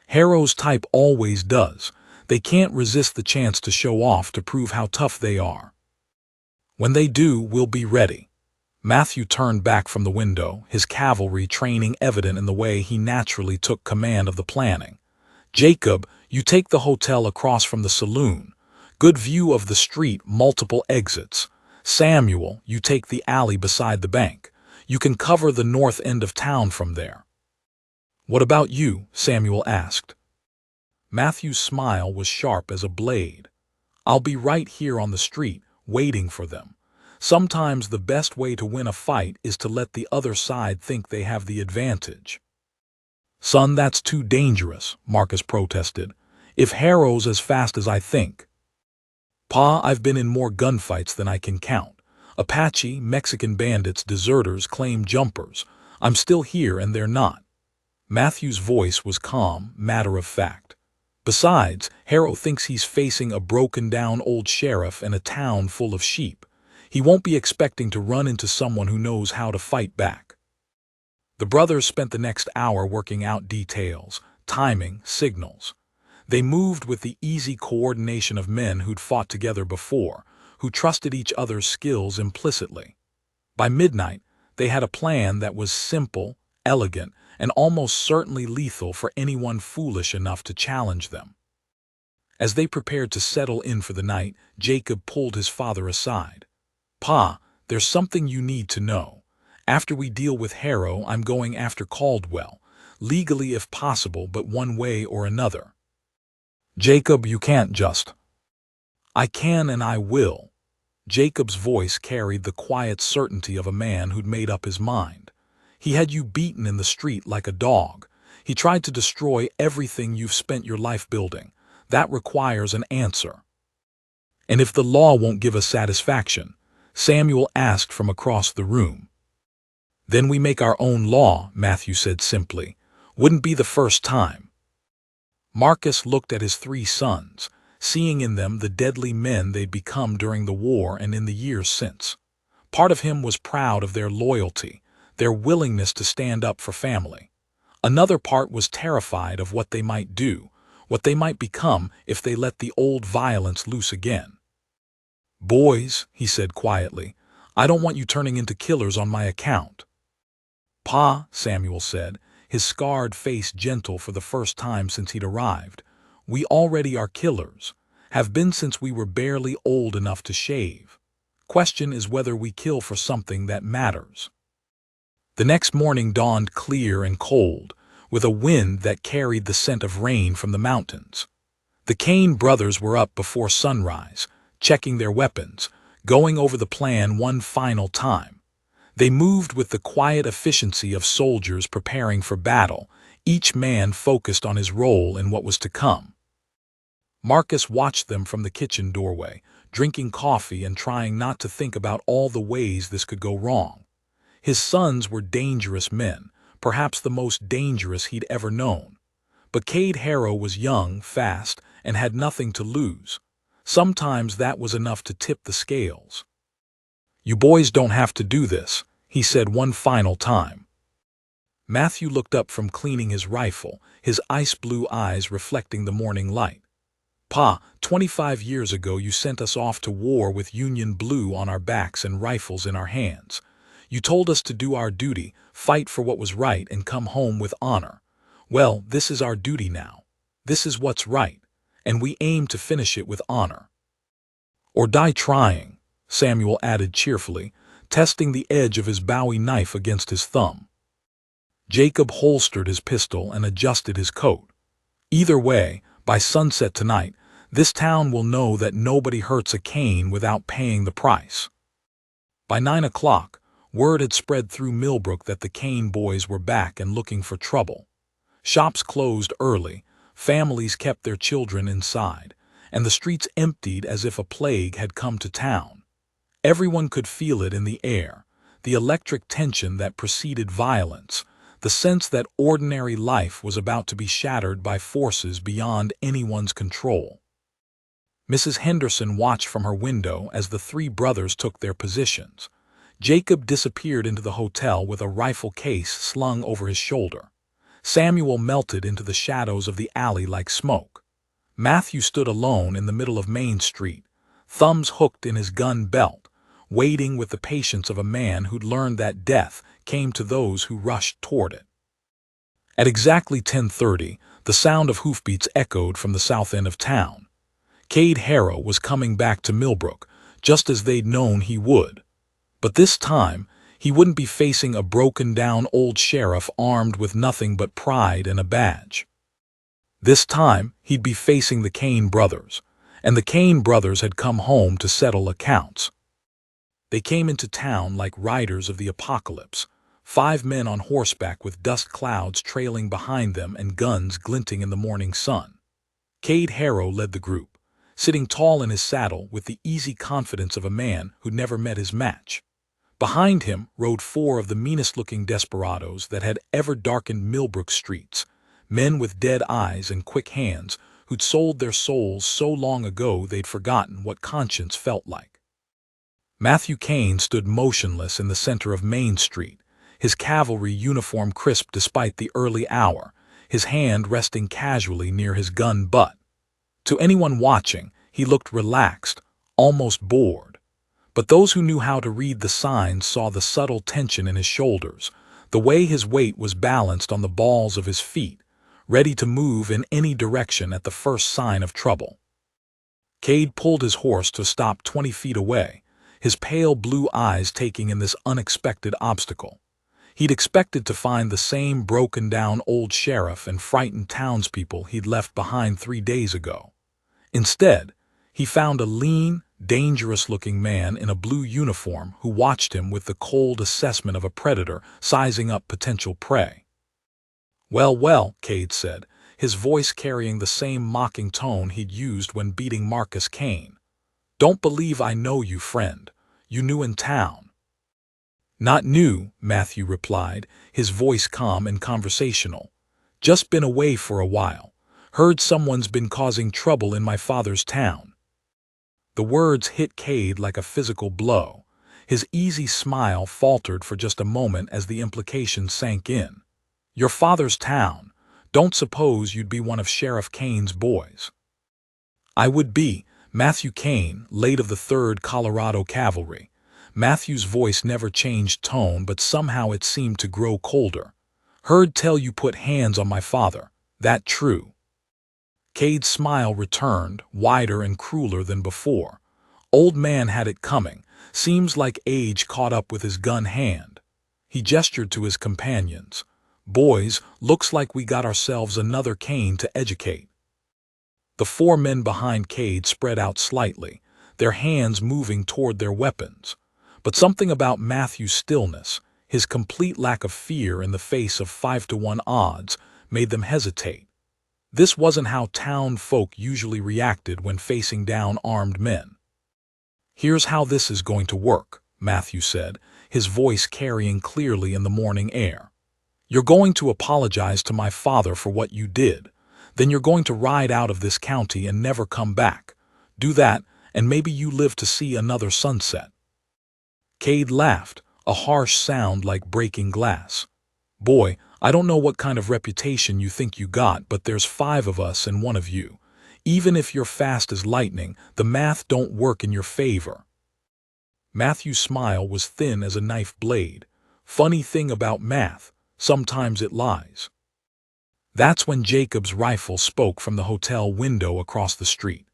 Harrow's type always does. They can't resist the chance to show off to prove how tough they are. When they do, we'll be ready. Matthew turned back from the window, his cavalry training evident in the way he naturally took command of the planning. Jacob, you take the hotel across from the saloon. Good view of the street, multiple exits. Samuel, you take the alley beside the bank. You can cover the north end of town from there. What about you? Samuel asked. Matthew's smile was sharp as a blade. I'll be right here on the street, waiting for them. Sometimes the best way to win a fight is to let the other side think they have the advantage. Son, that's too dangerous, Marcus protested. If Harrow's as fast as I think. Pa, I've been in more gunfights than I can count. Apache, Mexican bandits, deserters, claim jumpers. I'm still here and they're not. Matthew's voice was calm, matter of fact. Besides, Harrow thinks he's facing a broken-down old sheriff and a town full of sheep. He won't be expecting to run into someone who knows how to fight back. The brothers spent the next hour working out details, timing, signals. They moved with the easy coordination of men who'd fought together before, who trusted each other's skills implicitly. By midnight, they had a plan that was simple, elegant, and almost certainly lethal for anyone foolish enough to challenge them. As they prepared to settle in for the night, Jacob pulled his father aside. Pa, there's something you need to know. After we deal with Harrow, I'm going after Caldwell, legally if possible, but one way or another. Jacob, you can't just. I can and I will. Jacob's voice carried the quiet certainty of a man who'd made up his mind. He had you beaten in the street like a dog. He tried to destroy everything you've spent your life building. That requires an answer. And if the law won't give us satisfaction, Samuel asked from across the room. Then we make our own law, Matthew said simply. Wouldn't be the first time. Marcus looked at his 3 sons, seeing in them the deadly men they'd become during the war and in the years since. Part of him was proud of their loyalty, their willingness to stand up for family. Another part was terrified of what they might do, what they might become if they let the old violence loose again. Boys, he said quietly, I don't want you turning into killers on my account. Pa, Samuel said, his scarred face gentle for the first time since he'd arrived, we already are killers, have been since we were barely old enough to shave. Question is whether we kill for something that matters. The next morning dawned clear and cold, with a wind that carried the scent of rain from the mountains. The Kane brothers were up before sunrise, checking their weapons, going over the plan one final time. They moved with the quiet efficiency of soldiers preparing for battle, each man focused on his role in what was to come. Marcus watched them from the kitchen doorway, drinking coffee and trying not to think about all the ways this could go wrong. His sons were dangerous men, perhaps the most dangerous he'd ever known. But Cade Harrow was young, fast, and had nothing to lose. Sometimes that was enough to tip the scales. You boys don't have to do this, he said one final time. Matthew looked up from cleaning his rifle, his ice-blue eyes reflecting the morning light. Pa, 25 years ago you sent us off to war with Union blue on our backs and rifles in our hands. You told us to do our duty, fight for what was right, and come home with honor. Well, this is our duty now. This is what's right, and we aim to finish it with honor. Or die trying, Samuel added cheerfully, testing the edge of his Bowie knife against his thumb. Jacob holstered his pistol and adjusted his coat. Either way, by sunset tonight, This town will know that nobody hurts a cane without paying the price. By 9 o'clock, word had spread through Millbrook that the Kane boys were back and looking for trouble. Shops closed early, families kept their children inside, and the streets emptied as if a plague had come to town. Everyone could feel it in the air, the electric tension that preceded violence, the sense that ordinary life was about to be shattered by forces beyond anyone's control. Mrs. Henderson watched from her window as the three brothers took their positions. Jacob disappeared into the hotel with a rifle case slung over his shoulder. Samuel melted into the shadows of the alley like smoke. Matthew stood alone in the middle of Main Street, thumbs hooked in his gun belt, waiting with the patience of a man who'd learned that death came to those who rushed toward it. At exactly 10:30, the sound of hoofbeats echoed from the south end of town. Cade Harrow was coming back to Millbrook, just as they'd known he would. But this time, he wouldn't be facing a broken-down old sheriff armed with nothing but pride and a badge. This time, he'd be facing the Kane brothers, and the Kane brothers had come home to settle accounts. They came into town like riders of the apocalypse, 5 men on horseback with dust clouds trailing behind them and guns glinting in the morning sun. Cade Harrow led the group, sitting tall in his saddle with the easy confidence of a man who'd never met his match. Behind him rode 4 of the meanest-looking desperados that had ever darkened Millbrook streets, men with dead eyes and quick hands who'd sold their souls so long ago they'd forgotten what conscience felt like. Matthew Kane stood motionless in the center of Main Street, his cavalry uniform crisp despite the early hour, his hand resting casually near his gun butt. To anyone watching, he looked relaxed, almost bored. But those who knew how to read the signs saw the subtle tension in his shoulders, the way his weight was balanced on the balls of his feet, ready to move in any direction at the first sign of trouble. Cade pulled his horse to stop 20 feet away, his pale blue eyes taking in this unexpected obstacle. He'd expected to find the same broken-down old sheriff and frightened townspeople he'd left behind 3 days ago. Instead, he found a lean, dangerous-looking man in a blue uniform who watched him with the cold assessment of a predator sizing up potential prey. "Well, well," Cade said, his voice carrying the same mocking tone he'd used when beating Marcus Kane. "Don't believe I know you, friend. You new in town." "Not new," Matthew replied, his voice calm and conversational. "Just been away for a while. Heard someone's been causing trouble in my father's town." The words hit Cade like a physical blow. His easy smile faltered for just a moment as the implication sank in. "Your father's town. Don't suppose you'd be one of Sheriff Kane's boys." "I would be, Matthew Kane, late of the 3rd Colorado Cavalry." Matthew's voice never changed tone, but somehow it seemed to grow colder. "Heard tell you put hands on my father. That true?" Cade's smile returned, wider and crueler than before. Old man had it coming. Seems like age caught up with his gun hand. He gestured to his companions. "Boys, looks like we got ourselves another Kane to educate." The 4 men behind Cade spread out slightly, their hands moving toward their weapons. But something about Matthew's stillness, his complete lack of fear in the face of 5-to-1 odds, made them hesitate. This wasn't how town folk usually reacted when facing down armed men. "Here's how this is going to work," Matthew said, his voice carrying clearly in the morning air. "You're going to apologize to my father for what you did. Then you're going to ride out of this county and never come back. Do that, and maybe you live to see another sunset." Cade laughed, a harsh sound like breaking glass. "Boy, I don't know what kind of reputation you think you got, but there's 5 of us and 1 of you. Even if you're fast as lightning, the math don't work in your favor." Matthew's smile was thin as a knife blade. "Funny thing about math, sometimes it lies." That's when Jacob's rifle spoke from the hotel window across the street.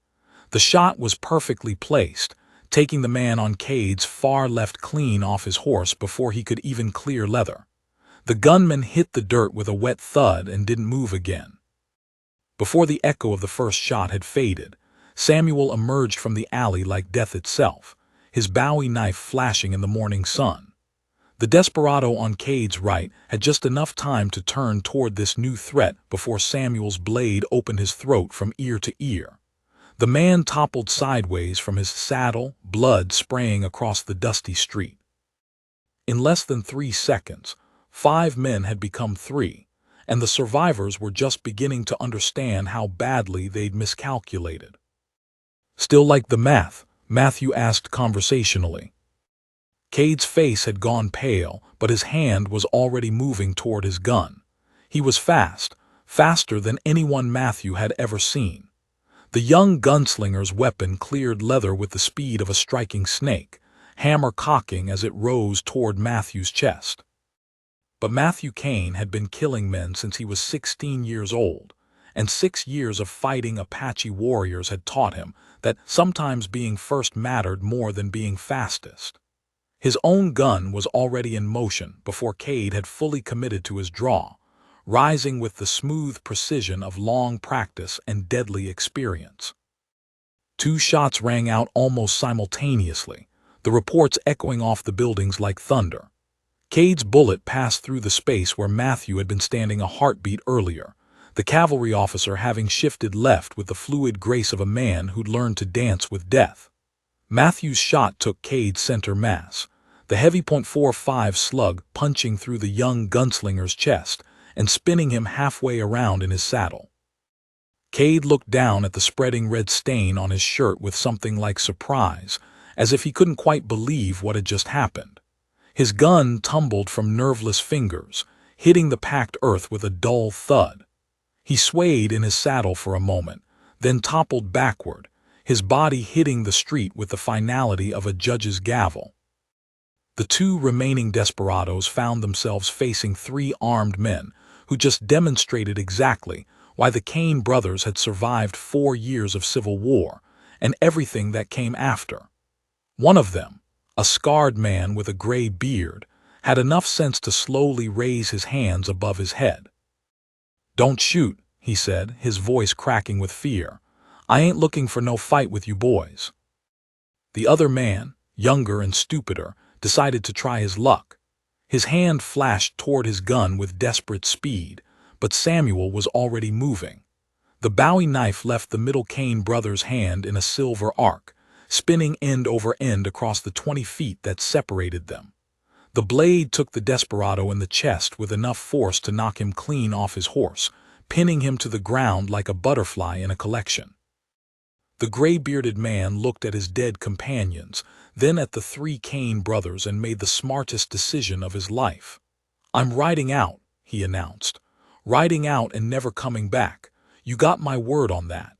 The shot was perfectly placed, taking the man on Cade's far left clean off his horse before he could even clear leather. The gunman hit the dirt with a wet thud and didn't move again. Before the echo of the first shot had faded, Samuel emerged from the alley like death itself, his Bowie knife flashing in the morning sun. The desperado on Cade's right had just enough time to turn toward this new threat before Samuel's blade opened his throat from ear to ear. The man toppled sideways from his saddle, blood spraying across the dusty street. In less than 3 seconds, 5 men had become 3, and the survivors were just beginning to understand how badly they'd miscalculated. "Still like the math?" Matthew asked conversationally. Cade's face had gone pale, but his hand was already moving toward his gun. He was fast, faster than anyone Matthew had ever seen. The young gunslinger's weapon cleared leather with the speed of a striking snake, hammer cocking as it rose toward Matthew's chest. But Matthew Kane had been killing men since he was 16 years old, and 6 years of fighting Apache warriors had taught him that sometimes being first mattered more than being fastest. His own gun was already in motion before Cade had fully committed to his draw, rising with the smooth precision of long practice and deadly experience. 2 shots rang out almost simultaneously, the reports echoing off the buildings like thunder. Cade's bullet passed through the space where Matthew had been standing a heartbeat earlier, the cavalry officer having shifted left with the fluid grace of a man who'd learned to dance with death. Matthew's shot took Cade's center mass, the heavy .45 slug punching through the young gunslinger's chest and spinning him halfway around in his saddle. Cade looked down at the spreading red stain on his shirt with something like surprise, as if he couldn't quite believe what had just happened. His gun tumbled from nerveless fingers, hitting the packed earth with a dull thud. He swayed in his saddle for a moment, then toppled backward, his body hitting the street with the finality of a judge's gavel. The 2 remaining desperados found themselves facing 3 armed men who just demonstrated exactly why the Kane brothers had survived 4 years of civil war and everything that came after. One of them, a scarred man with a gray beard, had enough sense to slowly raise his hands above his head. "Don't shoot," he said, his voice cracking with fear. "I ain't looking for no fight with you boys." The other man, younger and stupider, decided to try his luck. His hand flashed toward his gun with desperate speed, but Samuel was already moving. The Bowie knife left the middle Kane brother's hand in a silver arc, spinning end over end across the 20 feet that separated them. The blade took the desperado in the chest with enough force to knock him clean off his horse, pinning him to the ground like a butterfly in a collection. The gray-bearded man looked at his dead companions, then at the 3 Kane brothers, and made the smartest decision of his life. "I'm riding out," he announced. "Riding out and never coming back. You got my word on that."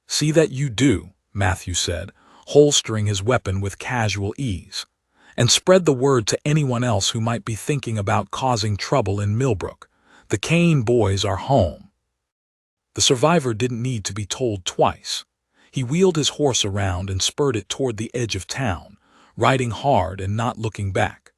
"See that you do," Matthew said, holstering his weapon with casual ease. "And spread the word to anyone else who might be thinking about causing trouble in Millbrook. The Kane boys are home." The survivor didn't need to be told twice. He wheeled his horse around and spurred it toward the edge of town, riding hard and not looking back.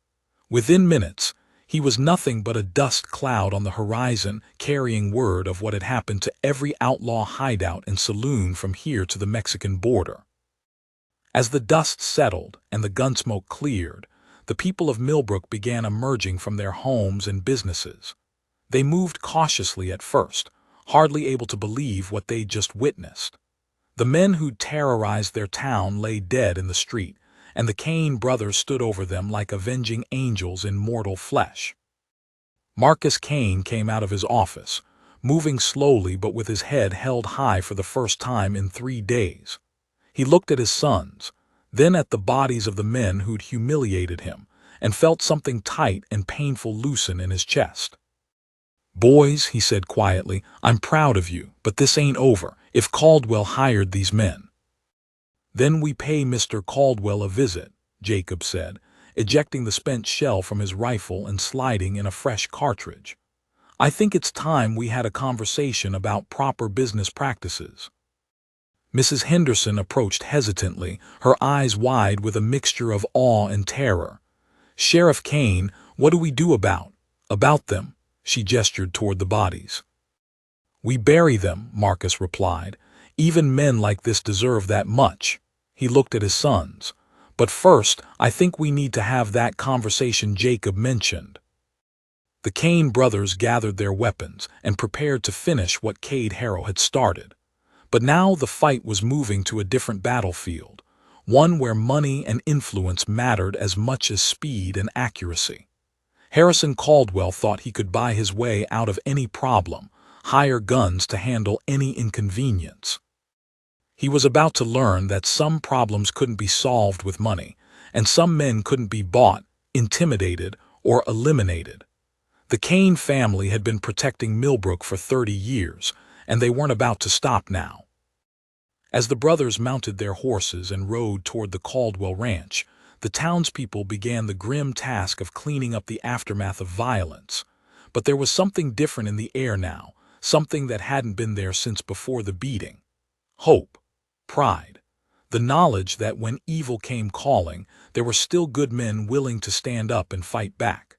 Within minutes, he was nothing but a dust cloud on the horizon, carrying word of what had happened to every outlaw hideout and saloon from here to the Mexican border. As the dust settled and the gunsmoke cleared, the people of Millbrook began emerging from their homes and businesses. They moved cautiously at first, hardly able to believe what they'd just witnessed. The men who'd terrorized their town lay dead in the street, and the Kane brothers stood over them like avenging angels in mortal flesh. Marcus Kane came out of his office, moving slowly but with his head held high for the first time in 3 days. He looked at his sons, then at the bodies of the men who'd humiliated him, and felt something tight and painful loosen in his chest. "Boys," he said quietly, "I'm proud of you, but this ain't over. If Caldwell hired these men." "Then we pay Mr. Caldwell a visit," Jacob said, ejecting the spent shell from his rifle and sliding in a fresh cartridge. "I think it's time we had a conversation about proper business practices." Mrs. Henderson approached hesitantly, her eyes wide with a mixture of awe and terror. "Sheriff Kane, what do we do about them?" She gestured toward the bodies. "We bury them," Marcus replied, Even men like this deserve that much. He looked at his sons. But first, I think we need to have that conversation Jacob mentioned. The Cain brothers gathered their weapons and prepared to finish what Cade Harrow had started. But now the fight was moving to a different battlefield, one where money and influence mattered as much as speed and accuracy. Harrison Caldwell thought he could buy his way out of any problem, hire guns to handle any inconvenience. He was about to learn that some problems couldn't be solved with money, and some men couldn't be bought, intimidated, or eliminated. The Cain family had been protecting Millbrook for 30 years, and they weren't about to stop now. As the brothers mounted their horses and rode toward the Caldwell ranch, the townspeople began the grim task of cleaning up the aftermath of violence. But there was something different in the air now, something that hadn't been there since before the beating. Hope, pride, the knowledge that when evil came calling, there were still good men willing to stand up and fight back.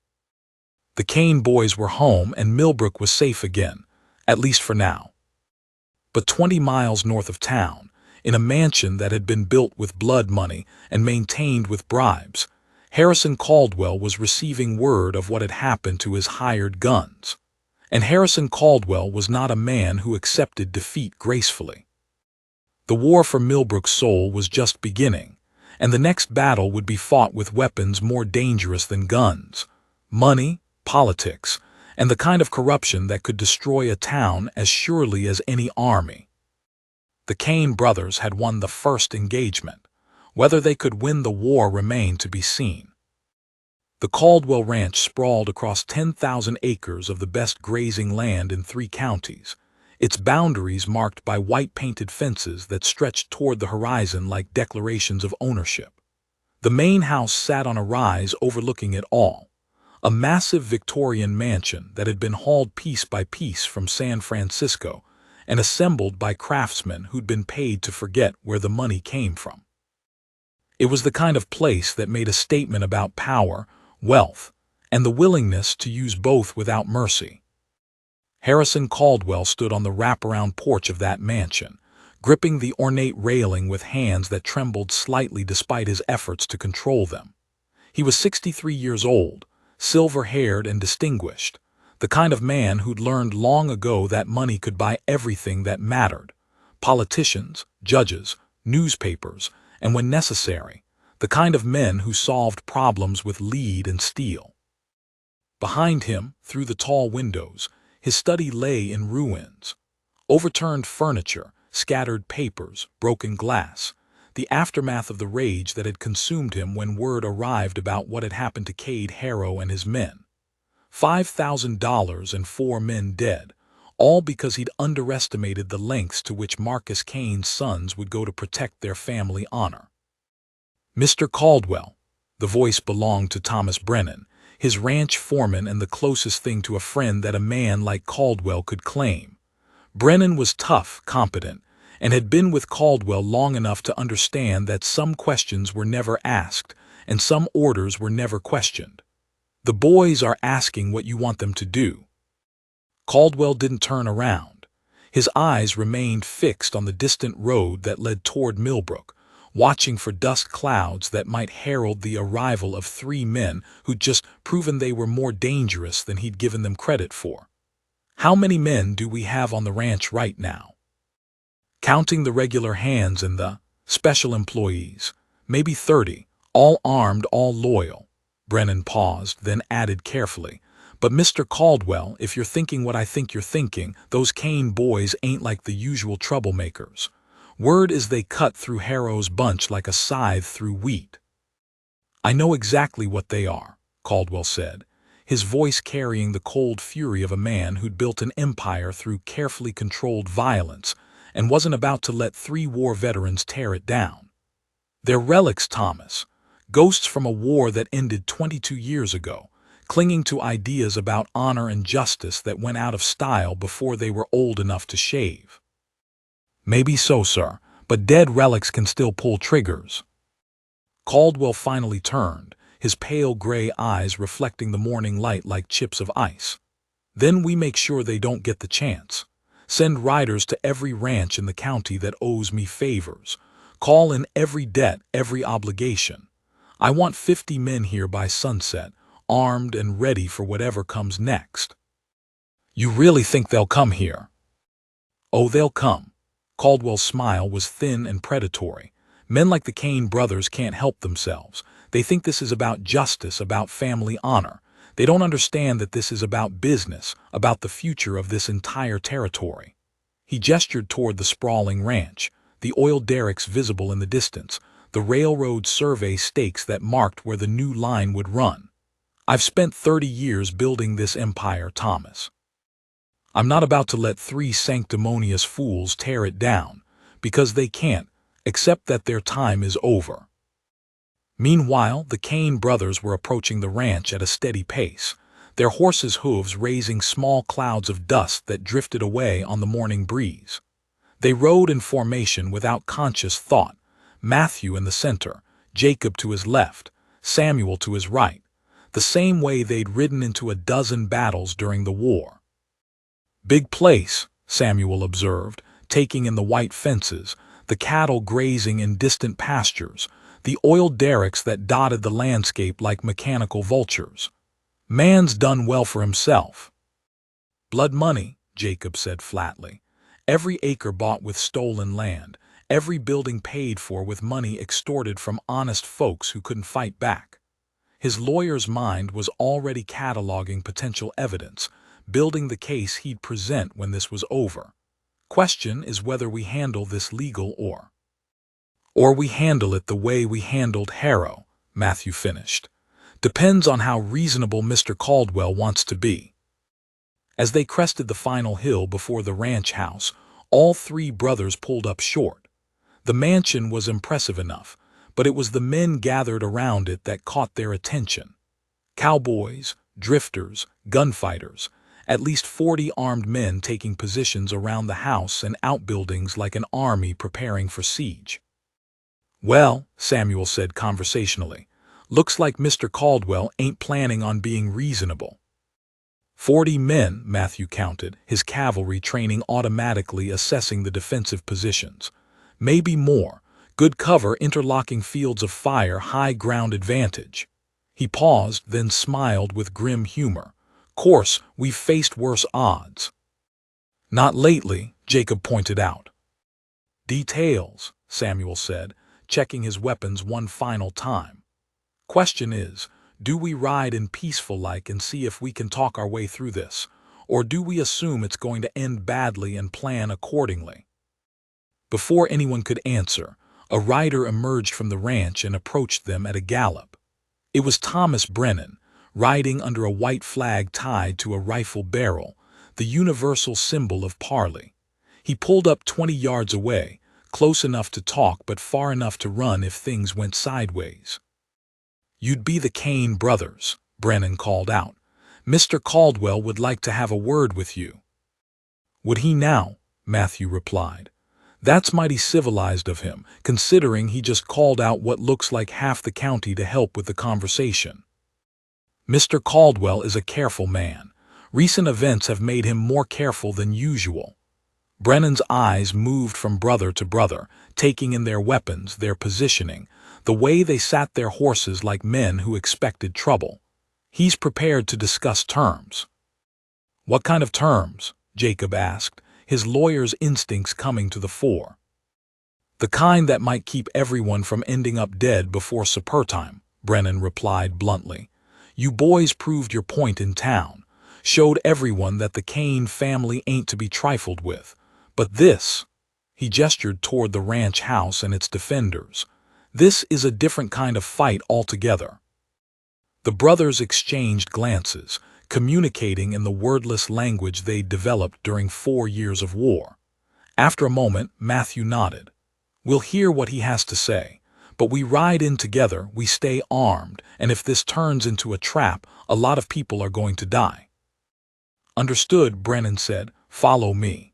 The Cain boys were home and Millbrook was safe again, at least for now. But 20 miles north of town, in a mansion that had been built with blood money and maintained with bribes, Harrison Caldwell was receiving word of what had happened to his hired guns. And Harrison Caldwell was not a man who accepted defeat gracefully. The war for Millbrook's soul was just beginning, and the next battle would be fought with weapons more dangerous than guns, money, politics, and the kind of corruption that could destroy a town as surely as any army. The Cain brothers had won the first engagement. Whether they could win the war remained to be seen. The Caldwell Ranch sprawled across 10,000 acres of the best grazing land in 3 counties, its boundaries marked by white-painted fences that stretched toward the horizon like declarations of ownership. The main house sat on a rise overlooking it all, a massive Victorian mansion that had been hauled piece by piece from San Francisco and assembled by craftsmen who'd been paid to forget where the money came from. It was the kind of place that made a statement about power, wealth, and the willingness to use both without mercy. Harrison Caldwell stood on the wraparound porch of that mansion, gripping the ornate railing with hands that trembled slightly despite his efforts to control them. He was 63 years old, silver-haired and distinguished, the kind of man who'd learned long ago that money could buy everything that mattered: politicians, judges, newspapers, and when necessary, the kind of men who solved problems with lead and steel. Behind him, through the tall windows, his study lay in ruins. Overturned furniture, scattered papers, broken glass, the aftermath of the rage that had consumed him when word arrived about what had happened to Cade Harrow and his men. $5,000 and 4 men dead, all because he'd underestimated the lengths to which Marcus Cain's sons would go to protect their family honor. Mr. Caldwell, the voice belonged to Thomas Brennan, his ranch foreman and the closest thing to a friend that a man like Caldwell could claim. Brennan was tough, competent, and had been with Caldwell long enough to understand that some questions were never asked and some orders were never questioned. The boys are asking what you want them to do. Caldwell didn't turn around. His eyes remained fixed on the distant road that led toward Millbrook, watching for dust clouds that might herald the arrival of 3 men who'd just proven they were more dangerous than he'd given them credit for. How many men do we have on the ranch right now? Counting the regular hands and the special employees, maybe 30, all armed, all loyal. Brennan paused, then added carefully, "But Mr. Caldwell, if you're thinking what I think you're thinking, those Cain boys ain't like the usual troublemakers. Word is they cut through Harrow's bunch like a scythe through wheat." "I know exactly what they are," Caldwell said, his voice carrying the cold fury of a man who'd built an empire through carefully controlled violence and wasn't about to let 3 war veterans tear it down. "They're relics, Thomas. Ghosts from a war that ended 22 years ago, clinging to ideas about honor and justice that went out of style before they were old enough to shave." "Maybe so, sir, but dead relics can still pull triggers." Caldwell finally turned, his pale gray eyes reflecting the morning light like chips of ice. "Then we make sure they don't get the chance. Send riders to every ranch in the county that owes me favors. Call in every debt, every obligation. I want 50 men here by sunset, armed and ready for whatever comes next." "You really think they'll come here?" "Oh, they'll come." Caldwell's smile was thin and predatory. Men like the Kane brothers can't help themselves. They think this is about justice, about family honor. They don't understand that this is about business, about the future of this entire territory. He gestured toward the sprawling ranch, the oil derricks visible in the distance, the railroad survey stakes that marked where the new line would run. "I've spent 30 years building this empire, Thomas. I'm not about to let 3 sanctimonious fools tear it down, because they can't, except that their time is over." Meanwhile, the Kane brothers were approaching the ranch at a steady pace, their horses' hooves raising small clouds of dust that drifted away on the morning breeze. They rode in formation without conscious thought, Matthew in the center, Jacob to his left, Samuel to his right, the same way they'd ridden into a dozen battles during the war. "Big place," Samuel observed, taking in the white fences, the cattle grazing in distant pastures, the oil derricks that dotted the landscape like mechanical vultures. "Man's done well for himself." "Blood money," Jacob said flatly. "Every acre bought with stolen land, every building paid for with money extorted from honest folks who couldn't fight back." His lawyer's mind was already cataloging potential evidence, building the case he'd present when this was over. "Question is whether we handle this legal or we handle it the way we handled Harrow," Matthew finished. "Depends on how reasonable Mr. Caldwell wants to be." As they crested the final hill before the ranch house, all 3 brothers pulled up short. The mansion was impressive enough, but it was the men gathered around it that caught their attention. Cowboys, drifters, gunfighters, at least 40 armed men taking positions around the house and outbuildings like an army preparing for siege. "Well," Samuel said conversationally, "looks like Mr. Caldwell ain't planning on being reasonable." 40 men, Matthew counted, his cavalry training automatically assessing the defensive positions. Maybe more. Good cover, interlocking fields of fire, high ground advantage. He paused, then smiled with grim humor. "Course, we've faced worse odds." "Not lately," Jacob pointed out. "Details," Samuel said, checking his weapons one final time. "Question is, do we ride in peaceful like and see if we can talk our way through this, or do we assume it's going to end badly and plan accordingly?" Before anyone could answer, a rider emerged from the ranch and approached them at a gallop. It was Thomas Brennan, riding under a white flag tied to a rifle barrel, the universal symbol of parley. He pulled up 20 yards away, close enough to talk but far enough to run if things went sideways. "You'd be the Kane brothers," Brennan called out. "Mr. Caldwell would like to have a word with you." "Would he now?" Matthew replied. "That's mighty civilized of him, considering he just called out what looks like half the county to help with the conversation." "Mr. Caldwell is a careful man. Recent events have made him more careful than usual." Brennan's eyes moved from brother to brother, taking in their weapons, their positioning, the way they sat their horses like men who expected trouble. "He's prepared to discuss terms." "What kind of terms?" Jacob asked, his lawyer's instincts coming to the fore. "The kind that might keep everyone from ending up dead before supper time," Brennan replied bluntly. "You boys proved your point in town, showed everyone that the Kane family ain't to be trifled with. But this," he gestured toward the ranch house and its defenders, "this is a different kind of fight altogether." The brothers exchanged glances, communicating in the wordless language they'd developed during 4 years of war. After a moment, Matthew nodded. "We'll hear what he has to say, but we ride in together, we stay armed, and if this turns into a trap, a lot of people are going to die." "Understood," Brennan said. "Follow me."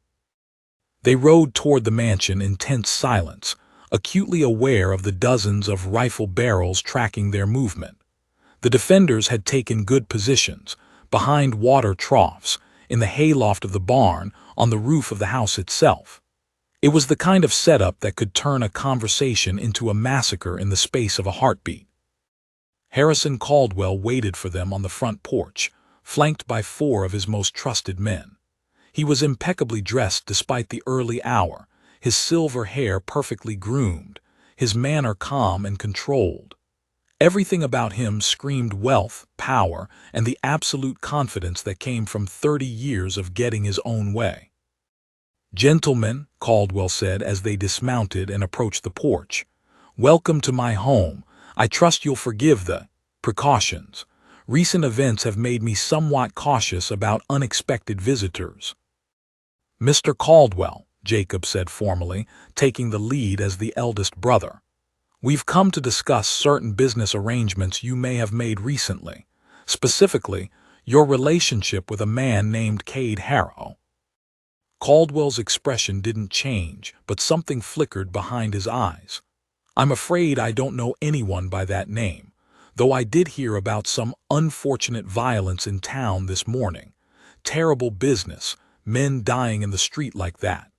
They rode toward the mansion in tense silence, acutely aware of the dozens of rifle barrels tracking their movement. The defenders had taken good positions, behind water troughs, in the hayloft of the barn, on the roof of the house itself. It was the kind of setup that could turn a conversation into a massacre in the space of a heartbeat. Harrison Caldwell waited for them on the front porch, flanked by 4 of his most trusted men. He was impeccably dressed despite the early hour, his silver hair perfectly groomed, his manner calm and controlled. Everything about him screamed wealth, power, and the absolute confidence that came from 30 years of getting his own way. "Gentlemen," Caldwell said as they dismounted and approached the porch, "welcome to my home. I trust you'll forgive the precautions. Recent events have made me somewhat cautious about unexpected visitors." "Mr. Caldwell," Jacob said formally, taking the lead as the eldest brother, "we've come to discuss certain business arrangements you may have made recently, specifically your relationship with a man named Cade Harrow." Caldwell's expression didn't change, but something flickered behind his eyes. "I'm afraid I don't know anyone by that name, though I did hear about some unfortunate violence in town this morning. Terrible business, men dying in the street like that."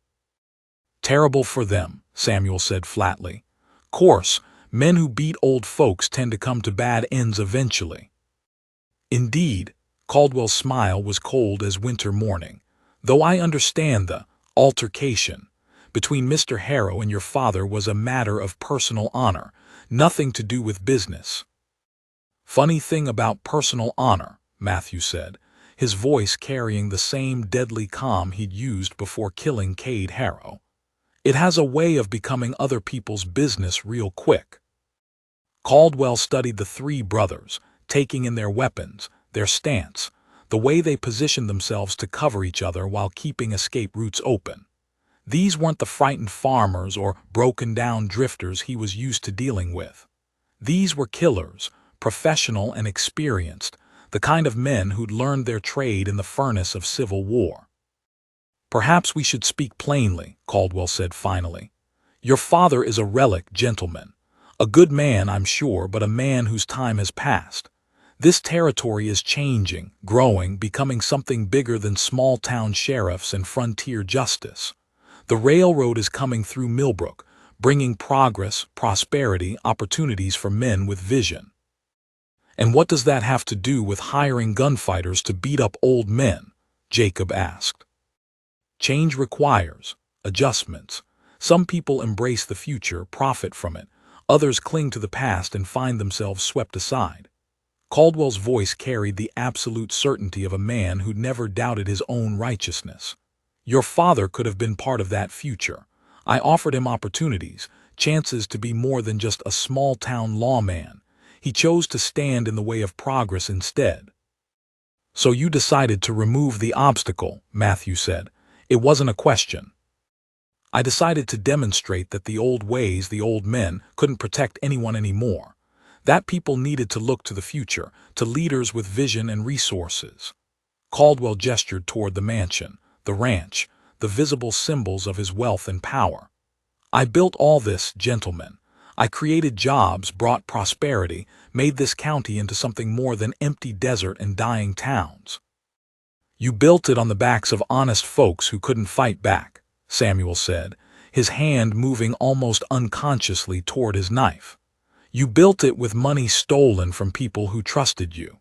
"Terrible for them," Samuel said flatly. "Course, men who beat old folks tend to come to bad ends eventually." "Indeed," Caldwell's smile was cold as winter morning, "though I understand the altercation between Mr. Harrow and your father was a matter of personal honor, nothing to do with business." "Funny thing about personal honor," Matthew said, his voice carrying the same deadly calm he'd used before killing Cade Harrow. "It has a way of becoming other people's business real quick." Caldwell studied the 3 brothers, taking in their weapons, their stance, the way they positioned themselves to cover each other while keeping escape routes open. These weren't the frightened farmers or broken-down drifters he was used to dealing with. These were killers, professional and experienced, the kind of men who'd learned their trade in the furnace of civil war. "Perhaps we should speak plainly," Caldwell said finally. "Your father is a relic, gentleman. A good man, I'm sure, but a man whose time has passed. This territory is changing, growing, becoming something bigger than small-town sheriffs and frontier justice. The railroad is coming through Millbrook, bringing progress, prosperity, opportunities for men with vision." "And what does that have to do with hiring gunfighters to beat up old men?" Jacob asked. "Change requires adjustments. Some people embrace the future, profit from it. Others cling to the past and find themselves swept aside." Caldwell's voice carried the absolute certainty of a man who'd never doubted his own righteousness. "Your father could have been part of that future. I offered him opportunities, chances to be more than just a small-town lawman. He chose to stand in the way of progress instead." "So you decided to remove the obstacle," Matthew said. "It wasn't a question." "I decided to demonstrate that the old ways, the old men, couldn't protect anyone anymore. That people needed to look to the future, to leaders with vision and resources." Caldwell gestured toward the mansion, the ranch, the visible symbols of his wealth and power. "I built all this, gentlemen. I created jobs, brought prosperity, made this county into something more than empty desert and dying towns." "You built it on the backs of honest folks who couldn't fight back," Samuel said, his hand moving almost unconsciously toward his knife. "You built it with money stolen from people who trusted you."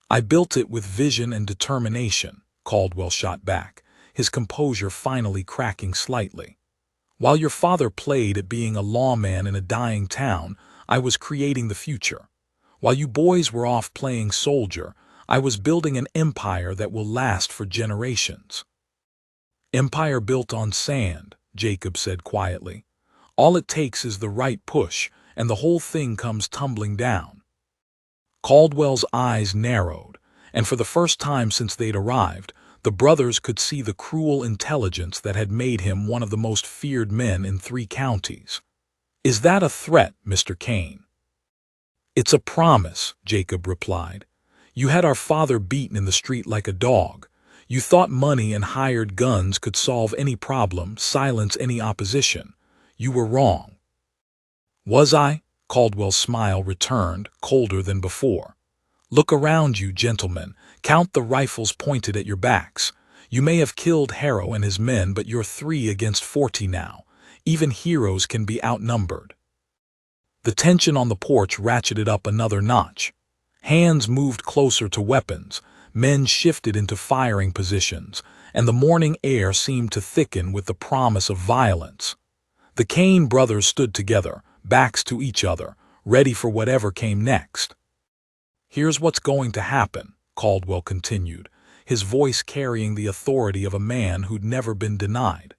"I built it with vision and determination," Caldwell shot back, his composure finally cracking slightly. "While your father played at being a lawman in a dying town, I was creating the future. While you boys were off playing soldier, I was building an empire that will last for generations." "Empire built on sand," Jacob said quietly. "All it takes is the right push, and the whole thing comes tumbling down." Caldwell's eyes narrowed, and for the first time since they'd arrived, the brothers could see the cruel intelligence that had made him one of the most feared men in 3 counties. "Is that a threat, Mr. Kane?" "It's a promise," Jacob replied. "You had our father beaten in the street like a dog. You thought money and hired guns could solve any problem, silence any opposition. You were wrong." "Was I?" Caldwell's smile returned, colder than before. "Look around you, gentlemen. Count the rifles pointed at your backs. You may have killed Harrow and his men, but you're 3 against 40 now. Even heroes can be outnumbered. The tension on the porch ratcheted up another notch. Hands moved closer to weapons, men shifted into firing positions, and the morning air seemed to thicken with the promise of violence. The Kane brothers stood together, backs to each other, ready for whatever came next. "Here's what's going to happen," Caldwell continued, his voice carrying the authority of a man who'd never been denied.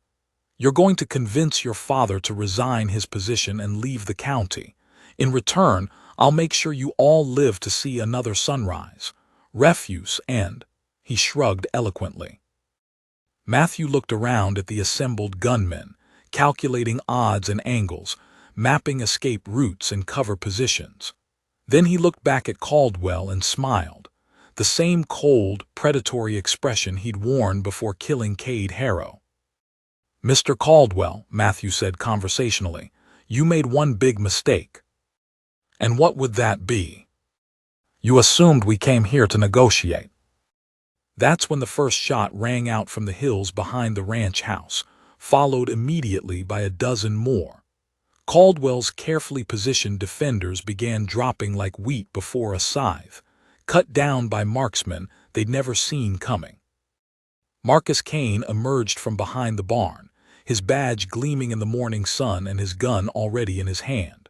"You're going to convince your father to resign his position and leave the county. In return, I'll make sure you all live to see another sunrise. Refuse and—" he shrugged eloquently. Matthew looked around at the assembled gunmen, calculating odds and angles, mapping escape routes and cover positions. Then he looked back at Caldwell and smiled, the same cold, predatory expression he'd worn before killing Cade Harrow. "Mr. Caldwell," Matthew said conversationally, "you made one big mistake." "And what would that be?" "You assumed we came here to negotiate." That's when the first shot rang out from the hills behind the ranch house, followed immediately by a dozen more. Caldwell's carefully positioned defenders began dropping like wheat before a scythe, cut down by marksmen they'd never seen coming. Marcus Kane emerged from behind the barn, his badge gleaming in the morning sun and his gun already in his hand.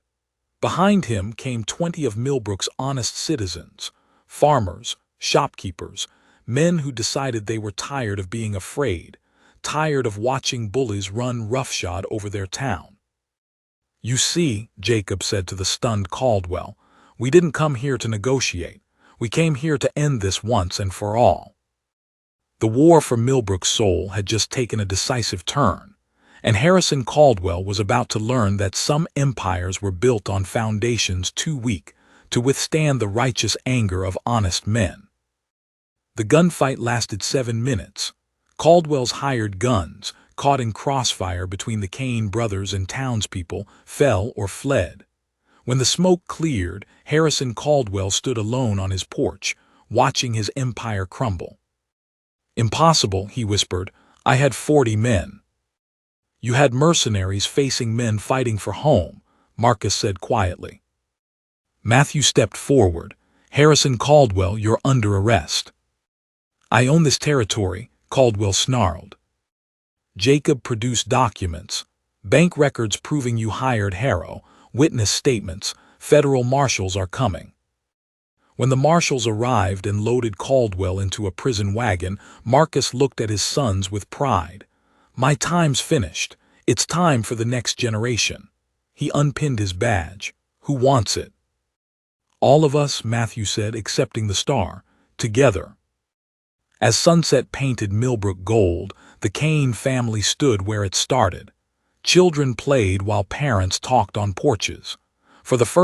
Behind him came 20 of Millbrook's honest citizens, farmers, shopkeepers, men who decided they were tired of being afraid, tired of watching bullies run roughshod over their town. "You see," Jacob said to the stunned Caldwell, "we didn't come here to negotiate. We came here to end this once and for all." The war for Millbrook's soul had just taken a decisive turn, and Harrison Caldwell was about to learn that some empires were built on foundations too weak to withstand the righteous anger of honest men. The gunfight lasted 7 minutes. Caldwell's hired guns, caught in crossfire between the Kane brothers and townspeople, fell or fled. When the smoke cleared, Harrison Caldwell stood alone on his porch, watching his empire crumble. "Impossible," he whispered. "I had 40 men." "You had mercenaries facing men fighting for home," Marcus said quietly. Matthew stepped forward. "Harrison Caldwell, you're under arrest." "I own this territory," Caldwell snarled. Jacob produced documents, bank records proving you hired Harrow, witness statements, federal marshals are coming. When the marshals arrived and loaded Caldwell into a prison wagon, Marcus looked at his sons with pride. "My time's finished. It's time for the next generation." He unpinned his badge. "Who wants it?" "All of us," Matthew said, accepting the star. "Together." As sunset painted Millbrook gold, the Kane family stood where it started. Children played while parents talked on porches. For the first